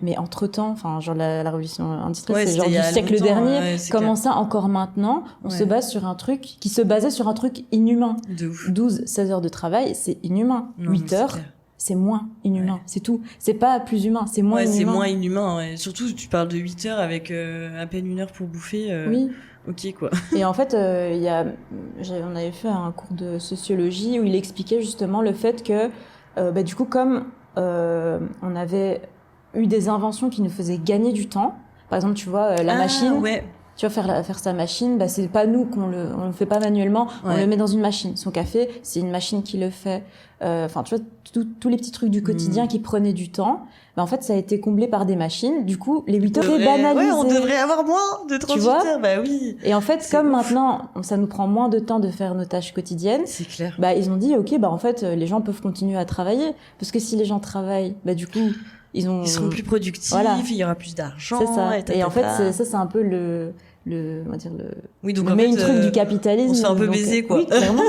Mais entre-temps, la révolution industrielle, c'est genre du siècle dernier. Comment ça, encore maintenant, on se base sur un truc qui se basait sur un truc inhumain. 12-16 heures de travail, c'est inhumain. 8 heures, c'est moins inhumain. C'est tout. C'est pas plus humain, c'est moins inhumain. C'est moins inhumain, Surtout, tu parles de 8 heures avec à peine 1 heure pour bouffer. Oui. Ok, quoi. Et en fait, on avait fait un cours de sociologie où il expliquait justement le fait que, du coup, comme on avait eu des inventions qui nous faisaient gagner du temps, par exemple, tu vois, la machine, tu vas faire sa machine, bah c'est pas nous on le fait pas manuellement, on le met dans une machine. Son café, c'est une machine qui le fait. Enfin, tu vois, tous les petits trucs du quotidien qui prenaient du temps, bah en fait, ça a été comblé par des machines. Du coup, les 8 heures c'est banalisé. Ouais, on devrait avoir moins de 38 heures, bah oui. Et en fait, comme maintenant, ça nous prend moins de temps de faire nos tâches quotidiennes. C'est clair. Bah, ils ont dit, ok, bah en fait, les gens peuvent continuer à travailler, parce que si les gens travaillent, bah du coup, ils seront plus productifs, voilà. Il y aura plus d'argent. C'est ça. Et en fait, c'est un peu on va dire oui, donc le main truc du capitalisme. On se fait un peu baiser, quoi. Oui, clairement.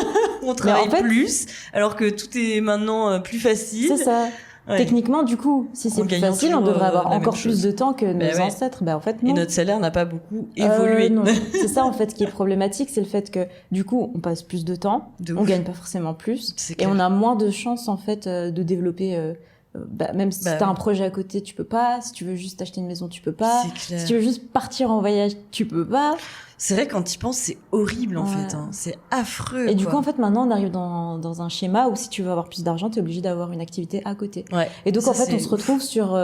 On travaille plus, alors que tout est maintenant plus facile. C'est ça. Ouais. Techniquement, du coup, si c'est plus facile, on devrait avoir encore plus de temps que nos ancêtres. Bah, en fait, non. Et notre salaire n'a pas beaucoup évolué. Non. C'est ça, en fait, qui est problématique, c'est le fait que, du coup, on passe plus de temps, on gagne pas forcément plus, et on a moins de chances, en fait, de développer, même si t'as un projet à côté, tu peux pas. Si tu veux juste acheter une maison, tu peux pas. Si tu veux juste partir en voyage, tu peux pas. C'est vrai, quand tu y penses, c'est horrible, en fait. Hein. C'est affreux. Et du coup, en fait, maintenant, on arrive dans un schéma où si tu veux avoir plus d'argent, t'es obligé d'avoir une activité à côté. Ouais. Et donc, en fait, on se retrouve sur,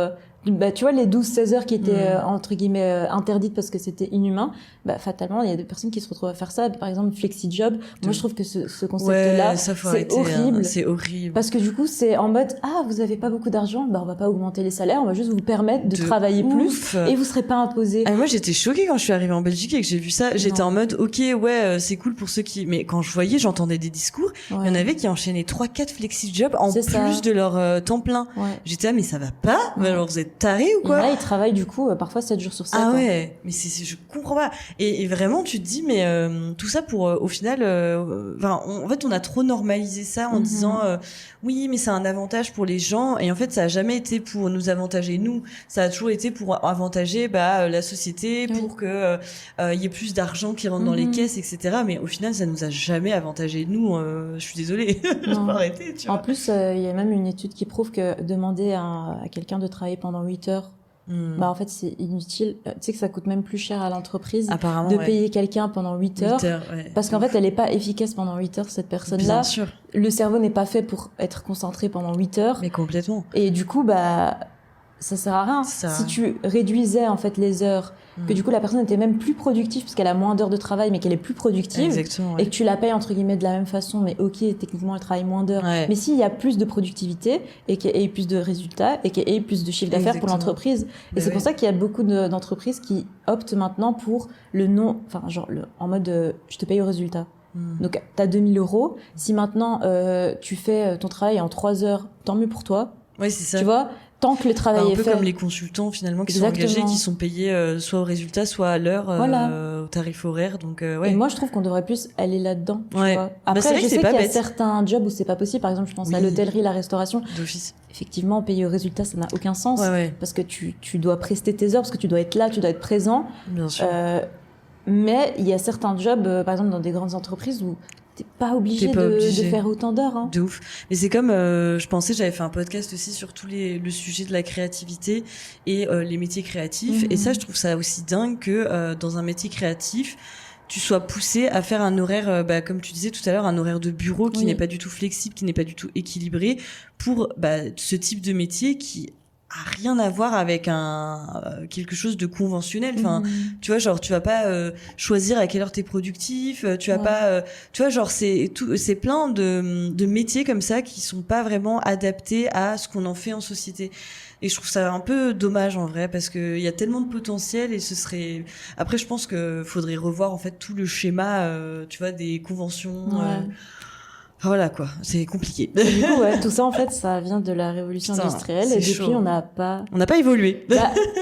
tu vois, les 12-16 heures qui étaient, entre guillemets, interdites parce que c'était inhumain. Bah, fatalement, il y a des personnes qui se retrouvent à faire ça. Par exemple, flexi-job. Moi, je trouve que ce concept-là, c'est horrible. C'est horrible. Parce que du coup, c'est en mode, vous avez pas beaucoup d'argent, bah, on va pas augmenter les salaires, on va juste vous permettre de travailler plus et vous serez pas imposé. Moi, j'étais choquée quand je suis arrivée en Belgique et que j'ai vu ça. J'étais en mode, ok, c'est cool pour ceux qui, mais quand j'entendais des discours, il y en avait qui enchaînaient 3-4 flexi-jobs en plus de leur temps plein. Ouais. J'étais mais ça va pas? Mais alors, vous êtes tarés ou quoi? Là, ils travaillent, du coup, parfois 7 jours sur 7. Ah ouais. Mais je comprends pas. Et vraiment, tu te dis, mais, tout ça pour, au final, en fait, on a trop normalisé ça en disant, oui, mais c'est un avantage pour les gens. Et en fait, ça a jamais été pour nous avantager, nous. Ça a toujours été pour avantager, la société, pour que, il y ait plus d'argent qui rentre dans les caisses, etc. Mais au final, ça nous a jamais avantagé, nous. Je suis désolée. Je peux arrêter, tu vois. En plus, il y a même une étude qui prouve que demander à quelqu'un de travailler pendant 8 heures, en fait, c'est inutile. Tu sais que ça coûte même plus cher à l'entreprise de payer quelqu'un pendant 8 heures. Parce qu'en fait, elle est pas efficace pendant 8 heures, cette personne-là. Bien sûr. Le cerveau n'est pas fait pour être concentré pendant 8 heures. Mais complètement. Et du coup, ça sert à rien. Si tu réduisais, en fait, les heures, que du coup, la personne était même plus productive parce qu'elle a moins d'heures de travail, mais qu'elle est plus productive. Exactement, et que tu la payes, entre guillemets, de la même façon, mais ok, techniquement, elle travaille moins d'heures. Mais s'il y a plus de productivité et qu'il y ait plus de résultats et qu'il y ait plus de chiffre d'affaires pour l'entreprise. Et c'est pour ça qu'il y a beaucoup d'entreprises qui optent maintenant pour le non, en mode, je te paye au résultat. Donc, t'as 2000 €. Si maintenant, tu fais ton travail en 3 heures, tant mieux pour toi. Oui, c'est ça. Tu vois? Tant que le travail est fait. Un peu comme les consultants, finalement, qui sont engagés, qui sont payés soit au résultat, soit à l'heure, au tarif horaire. Donc, Et moi, je trouve qu'on devrait plus aller là-dedans. Tu vois. Après, je sais qu'il y a certains jobs où c'est pas possible. Par exemple, je pense à l'hôtellerie, la restauration. D'office. Effectivement, payer au résultat, ça n'a aucun sens. Parce que tu dois prester tes heures, parce que tu dois être là, tu dois être présent. Bien sûr. Mais il y a certains jobs, par exemple, dans des grandes entreprises où t'es pas obligé de faire autant d'heures. Hein. De ouf. Mais c'est comme, j'avais fait un podcast aussi sur le sujet de la créativité et les métiers créatifs. Et ça, je trouve ça aussi dingue que dans un métier créatif, tu sois poussé à faire un horaire, comme tu disais tout à l'heure, un horaire de bureau qui n'est pas du tout flexible, qui n'est pas du tout équilibré pour ce type de métier qui a rien à voir avec quelque chose de conventionnel. Enfin, tu vois, genre tu vas pas choisir à quelle heure t'es productif, tu vas pas, tu vois, genre c'est plein de métiers comme ça qui sont pas vraiment adaptés à ce qu'on en fait en société. Et je trouve ça un peu dommage en vrai parce que il y a tellement de potentiel et ce serait. Après, je pense que faudrait revoir en fait tout le schéma, tu vois, des conventions. Voilà quoi, c'est compliqué. Et du coup, tout ça en fait, ça vient de la révolution industrielle et depuis on n'a pas évolué.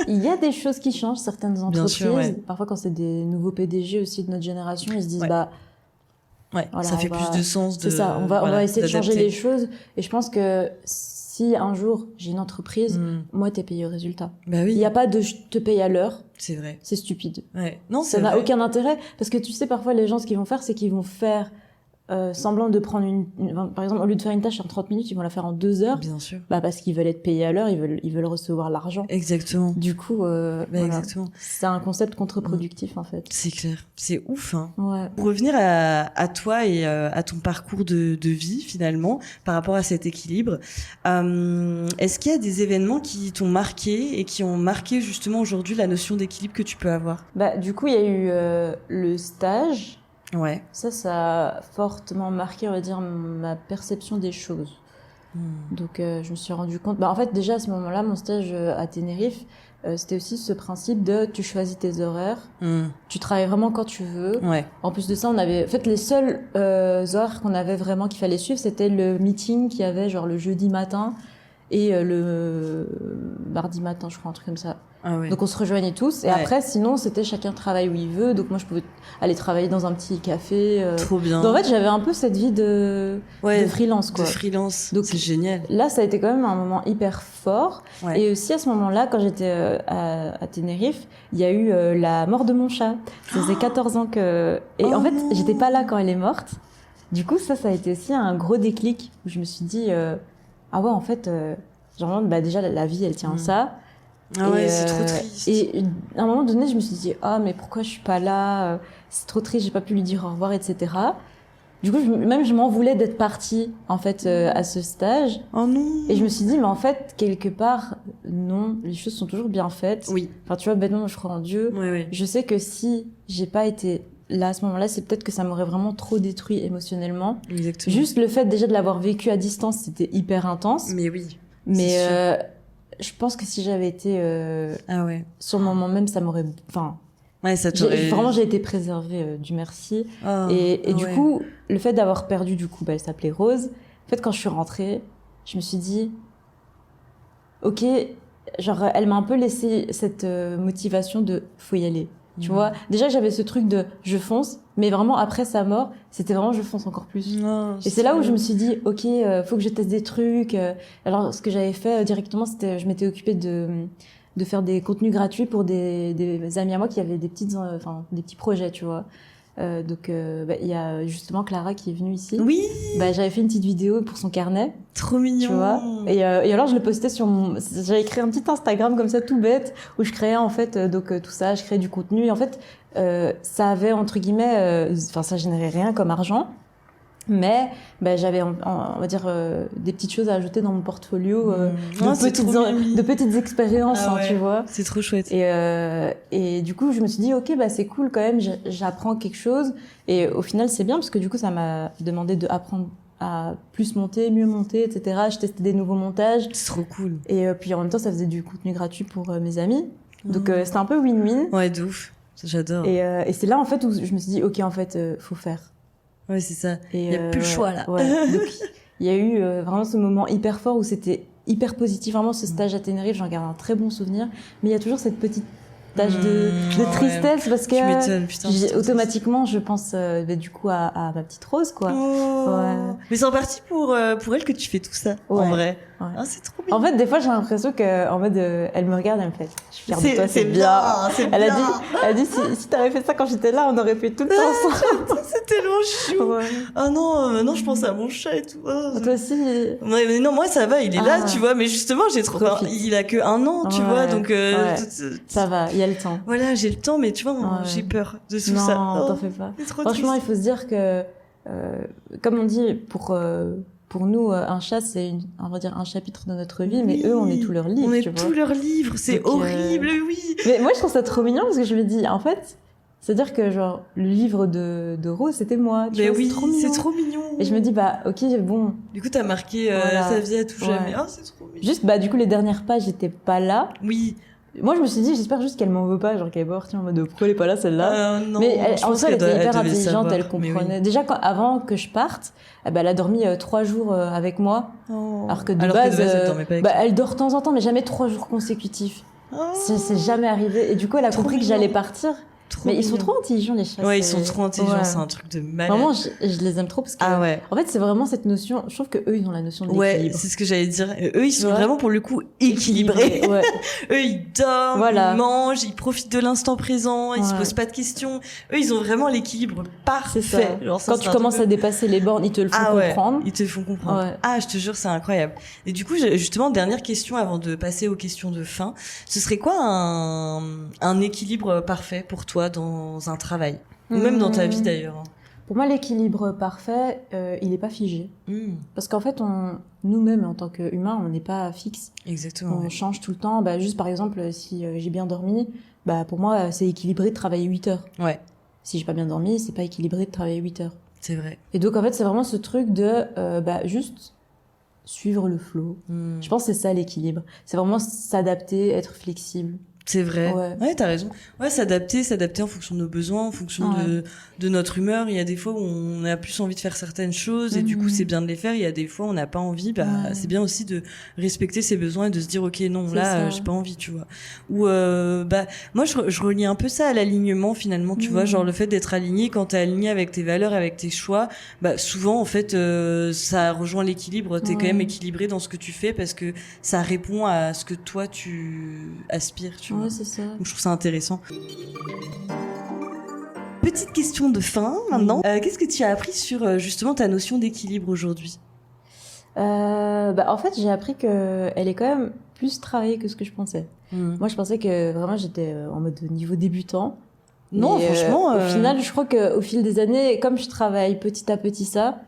Il y a des choses qui changent, certaines entreprises. Sûr, parfois quand c'est des nouveaux PDG aussi de notre génération, ils se disent ça fait plus de sens. C'est ça, on va essayer de changer les choses. Et je pense que si un jour j'ai une entreprise, moi t'es payé au résultat. Il y a pas de je te paye à l'heure. C'est vrai. C'est stupide. Non, ça n'a aucun intérêt parce que tu sais parfois les gens ce qu'ils vont faire, c'est qu'ils vont faire semblant de prendre par exemple, au lieu de faire une tâche en 30 minutes, ils vont la faire en 2 heures. Bien sûr. Parce qu'ils veulent être payés à l'heure, ils veulent recevoir l'argent. Exactement. Du coup, voilà. Exactement. C'est un concept contre-productif, en fait. C'est clair. C'est ouf, hein. Ouais. Pour revenir à toi et à ton parcours de vie, finalement, par rapport à cet équilibre, est-ce qu'il y a des événements qui t'ont marqué et qui ont marqué justement aujourd'hui la notion d'équilibre que tu peux avoir? Du coup, il y a eu le stage. Ouais. Ça a fortement marqué, on va dire, ma perception des choses. Donc, je me suis rendu compte... en fait, déjà, à ce moment-là, mon stage à Tenerife, c'était aussi ce principe de tu choisis tes horaires, tu travailles vraiment quand tu veux. Ouais. En plus de ça, on avait... En fait, les seuls horaires qu'on avait vraiment qu'il fallait suivre, c'était le meeting qu'il y avait, genre le jeudi matin et le mardi matin, je crois, un truc comme ça. Ah ouais. Donc on se rejoignait tous et après sinon c'était chacun travaille où il veut, donc moi je pouvais aller travailler dans un petit café. Trop bien. Donc en fait j'avais un peu cette vie de freelance quoi. De freelance. Donc c'est génial. Là ça a été quand même un moment hyper fort. Ouais. Et aussi à ce moment-là quand j'étais à Tenerife, il y a eu la mort de mon chat. Ça faisait 14 ans que en fait j'étais pas là quand elle est morte. Du coup ça a été aussi un gros déclic où je me suis dit ah ouais en fait genre déjà la vie elle tient à ça. Ah ouais, c'est trop triste. Et à un moment donné, je me suis dit, mais pourquoi je suis pas là? C'est trop triste, j'ai pas pu lui dire au revoir, etc. Du coup, je m'en voulais d'être partie, en fait, à ce stage. Oh non! Et je me suis dit, mais en fait, quelque part, non, les choses sont toujours bien faites. Oui. Enfin, tu vois, bêtement, je crois en Dieu. Ouais. Je sais que si j'ai pas été là à ce moment-là, c'est peut-être que ça m'aurait vraiment trop détruit émotionnellement. Exactement. Juste le fait déjà de l'avoir vécu à distance, c'était hyper intense. Mais oui. Mais je pense que si j'avais été sur le moment même, ça m'aurait... Enfin, ça t'aurait... Vraiment, j'ai été préservée, Dieu merci. Oh, et du coup, le fait d'avoir perdu, du coup, elle s'appelait Rose. En fait, quand je suis rentrée, je me suis dit... Ok, genre, elle m'a un peu laissé cette motivation de « faut y aller ». Tu vois, déjà j'avais ce truc de je fonce, mais vraiment après sa mort, c'était vraiment je fonce encore plus. Non, et c'est là où je me suis dit ok, faut que je teste des trucs. Alors ce que j'avais fait directement, c'était je m'étais occupée de faire des contenus gratuits pour des amis à moi qui avaient des petits projets, tu vois. Donc il y a justement Clara qui est venue ici. Oui. J'avais fait une petite vidéo pour son carnet. Trop mignon. Tu vois. Et alors je le postais sur j'avais créé un petit Instagram comme ça tout bête où je créais en fait tout ça, je créais du contenu et en fait ça avait entre guillemets ça générait rien comme argent. Mais j'avais on va dire des petites choses à ajouter dans mon portfolio de petites expériences tu vois. C'est trop chouette. Et du coup je me suis dit ok c'est cool quand même, j'apprends quelque chose et au final c'est bien parce que du coup ça m'a demandé de apprendre à plus monter, mieux monter, etc. Je testais des nouveaux montages. C'est trop cool. Et puis en même temps ça faisait du contenu gratuit pour mes amis. Donc c'était un peu win-win. Ouais, de ouf. J'adore. Et c'est là en fait où je me suis dit ok en fait faut faire. Ouais, c'est ça. Il n'y a plus le choix, là. Ouais. Donc, il y a eu vraiment ce moment hyper fort où c'était hyper positif. Vraiment, ce stage à Tenerife, j'en garde un très bon souvenir. Mais il y a toujours cette petite tache de tristesse parce que tu m'étonnes, putain, automatiquement, je pense du coup à ma petite Rose, quoi. Mais c'est en partie pour elle que tu fais tout ça, en vrai. Ouais. Ah, c'est trop bien. En fait, des fois, j'ai l'impression que, en mode, elle me regarde, elle me fait, je suis fière de toi, c'est bien. Elle a dit, si t'avais fait ça quand j'étais là, on aurait fait tout le temps ensemble. C'est tellement chou. Ouais. Ah non, non, je pense à mon chat et tout. Toi aussi. Ouais, mais non, moi, ça va, il est là, tu vois, mais justement, j'ai trop, il a que 1 an, tu vois, donc, ça va, il y a le temps. Voilà, j'ai le temps, mais tu vois, j'ai peur de tout ça. Non, t'en fais pas. Franchement, il faut se dire que, comme on dit, pour nous, un chat, c'est on va dire un chapitre de notre vie, mais eux, on est tous leurs livres. On est tous leurs livres, c'est horrible, oui. Mais moi, je trouve ça trop mignon parce que je me dis, en fait, c'est-à-dire que genre le livre de Rose, c'était moi. Mais oui, c'est trop mignon. Et je me dis ok, bon. Du coup, t'as marqué sa vie à tout jamais. Ah, c'est trop mignon. Juste du coup les dernières pages, j'étais pas là. Oui. Moi, je me suis dit, j'espère juste qu'elle m'en veut pas, genre qu'elle est partie en mode pourquoi elle est pas là celle-là. Non, mais en soi, elle était hyper intelligente, savoir, elle comprenait. Oui. Déjà, avant que je parte, elle a dormi 3 jours avec moi. Alors que de base, elle dormait pas avec elle dort de temps en temps, mais jamais 3 jours consécutifs. C'est jamais arrivé. Et du coup, elle a compris que j'allais partir. Trop Mais ils sont mignon. trop intelligents, les chats. Ouais, ils sont trop intelligents, Ouais. c'est un truc de malade. Vraiment, je les aime trop parce que. Ah ouais. En fait, c'est vraiment cette notion. Je trouve que eux, ils ont la notion Ouais, d'équilibre. c'est ce que j'allais dire. Eux, ils sont Ouais. vraiment pour le coup équilibrés. Ouais. Eux, ils dorment, Voilà. ils mangent, ils profitent de l'instant présent, ils se Ouais. posent pas de questions. Eux, ils ont vraiment l'équilibre parfait. C'est ça. Genre, ça, Quand c'est tu un commences truc à dépasser les bornes, ils te le font Ah ouais, comprendre. ils te font comprendre. Ouais. Ah, je te jure, c'est incroyable. Et du coup, justement, dernière question avant de passer aux questions de fin. Ce serait quoi un équilibre parfait pour toi dans un travail? Ou même dans ta vie d'ailleurs. Pour moi, l'équilibre parfait, il n'est pas figé. Parce qu'en fait, nous-mêmes, en tant qu'humains, on n'est pas fixe. Exactement. On change tout le temps. Bah, juste par exemple, si j'ai bien dormi, bah, pour moi, c'est équilibré de travailler 8 heures. Ouais, Si j'ai pas bien dormi, c'est pas équilibré de travailler 8 heures. c'est vrai. Et donc, en fait, c'est vraiment ce truc de bah, juste suivre le flow. Je pense que c'est ça l'équilibre. C'est vraiment s'adapter, être flexible. C'est vrai. Ouais. T'as raison. Ouais, s'adapter en fonction de nos besoins, en fonction de notre humeur. Il y a des fois où on a plus envie de faire certaines choses et du coup, c'est bien de les faire. Il y a des fois où on n'a pas envie. Bah, c'est bien aussi de respecter ses besoins et de se dire, OK, non, là, j'ai pas envie, tu vois. Ou, bah, moi, je relie un peu ça à l'alignement, finalement, tu vois, genre le fait d'être aligné, quand t'es aligné avec tes valeurs, avec tes choix, bah, souvent, en fait, ça rejoint l'équilibre. T'es quand même équilibré dans ce que tu fais parce que ça répond à ce que toi, tu aspires, tu vois. Ouais, c'est ça. Donc, je trouve ça intéressant. Petite question de fin maintenant. Qu'est-ce que tu as appris sur justement ta notion d'équilibre aujourd'hui? Bah, en fait, j'ai appris que elle est quand même plus travaillée que ce que je pensais. Moi, je pensais que vraiment j'étais en mode niveau débutant. Non, mais, franchement. Au final, je crois qu'au fil des années, comme je travaille petit à petit ça,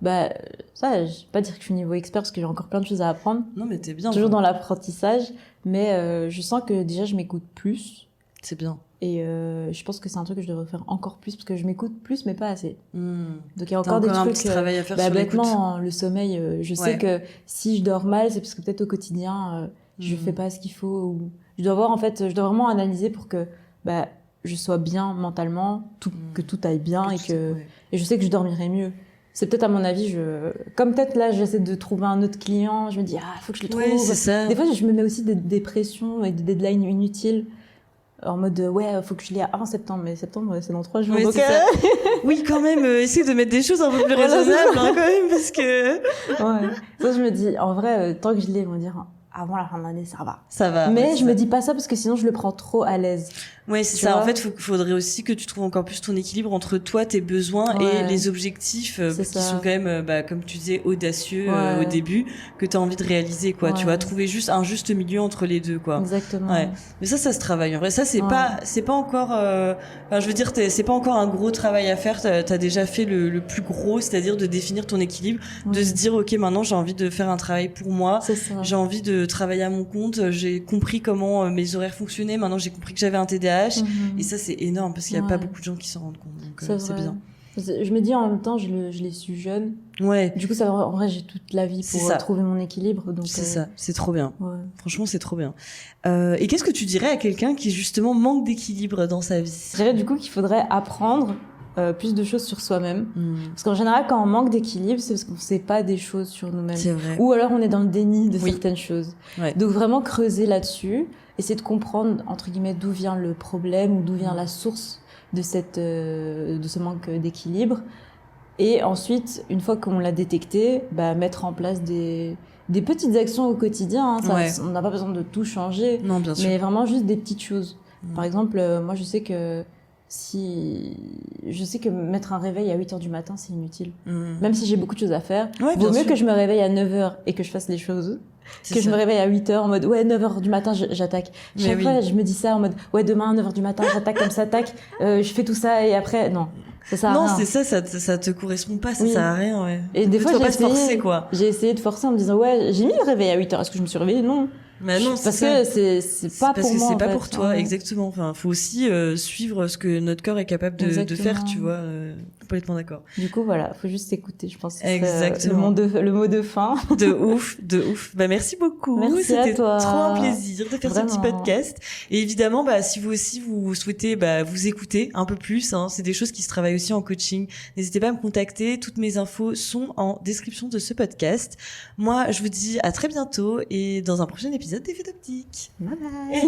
bah, ça, je vais pas dire que je suis niveau expert parce que j'ai encore plein de choses à apprendre. Non, mais t'es bien. Toujours dans l'apprentissage, mais je sens que déjà je m'écoute plus. C'est bien. Et je pense que c'est un truc que je devrais faire encore plus parce que je m'écoute plus, mais pas assez. Donc il y a T'as encore des un trucs. petit travail à faire Bah, sur l'écoute. bêtement, le sommeil, je sais que si je dors mal, c'est parce que peut-être au quotidien, je fais pas ce qu'il faut. Ou... Je dois voir, en fait, je dois vraiment analyser pour que bah, je sois bien mentalement, que tout aille bien et je sais que je dormirai mieux. C'est peut-être à mon avis, comme peut-être là, j'essaie de trouver un autre client, je me dis, faut que je le trouve. Ouais, c'est ça. Des fois, je me mets aussi des pressions et des deadlines inutiles. En mode, faut que je l'ai avant septembre, mais septembre, c'est dans 3 jours. Oui, donc, c'est ça. Oui, quand même, essaye de mettre des choses un peu plus Voilà, raisonnables, hein, quand même, parce que... Ouais. Ça, je me dis, en vrai, tant que je l'ai, ils vont dire, avant la fin de l'année, ça va. Ça va. Mais je me dis pas ça parce que sinon, je le prends trop à l'aise. Ouais, c'est Tu ça. vois. En fait, faudrait aussi que tu trouves encore plus ton équilibre entre toi, tes besoins et les objectifs qui sont quand même, comme tu disais, audacieux au début, que tu as envie de réaliser, quoi. Tu vas trouver juste un juste milieu entre les deux, quoi. Exactement. Ouais. Mais ça se travaille. En vrai, ça, c'est pas encore, enfin, je veux dire, c'est pas encore un gros travail à faire. T'as déjà fait le plus gros, c'est-à-dire de définir ton équilibre, de se dire, OK, maintenant, j'ai envie de faire un travail pour moi. C'est ça. J'ai envie de travailler à mon compte. J'ai compris comment mes horaires fonctionnaient. Maintenant, j'ai compris que j'avais un TDAH. Et ça, c'est énorme parce qu'il y a pas beaucoup de gens qui s'en rendent compte. Donc, c'est bien. Je me dis en même temps, je l'ai su jeune. Ouais. Du coup, en vrai, j'ai toute la vie pour trouver mon équilibre. Donc, c'est ça. C'est trop bien. Ouais. Franchement, c'est trop bien. Et qu'est-ce que tu dirais à quelqu'un qui, justement, manque d'équilibre dans sa vie? Je dirais, du coup, qu'il faudrait apprendre plus de choses sur soi-même. Parce qu'en général, quand on manque d'équilibre, c'est parce qu'on ne sait pas des choses sur nous-mêmes. C'est vrai. Ou alors, on est dans le déni de certaines choses. Ouais. Donc, vraiment creuser là-dessus. Essayer de comprendre, entre guillemets, d'où vient le problème ou d'où vient la source de ce manque d'équilibre. Et ensuite, une fois qu'on l'a détecté, mettre en place des petites actions au quotidien. Hein. On n'a pas besoin de tout changer. Non, bien sûr. Mais vraiment juste des petites choses. Par exemple, moi, je sais que mettre un réveil à 8h du matin, c'est inutile. Même si j'ai beaucoup de choses à faire, vaut mieux que je me réveille à 9h et que je fasse les choses. Je me réveille à 8h en mode 9h du matin j'attaque. Chaque fois je me dis ça en mode demain à 9h du matin j'attaque comme ça tac, je fais tout ça et après non. Ça sert à rien. Non, c'est ça te correspond pas, ça sert à rien, ouais. Et des fois j'ai essayé de forcer en me disant j'ai mis le réveil à 8h, est-ce que je me suis réveillée? Non. Mais non, parce que c'est pas pour moi. Parce que c'est pas pour toi, exactement. Enfin, faut aussi suivre ce que notre corps est capable de faire, tu vois. Complètement d'accord. Du coup, voilà, faut juste écouter, je pense. Exactement. Le mot de fin. De ouf. Merci beaucoup. Merci à toi. C'était trop un plaisir de faire ce petit podcast. Et évidemment, si vous aussi vous souhaitez vous écouter un peu plus, hein, c'est des choses qui se travaillent aussi en coaching. N'hésitez pas à me contacter. Toutes mes infos sont en description de ce podcast. Moi, je vous dis à très bientôt et dans un prochain épisode d'Effet d'Optique. Bye bye.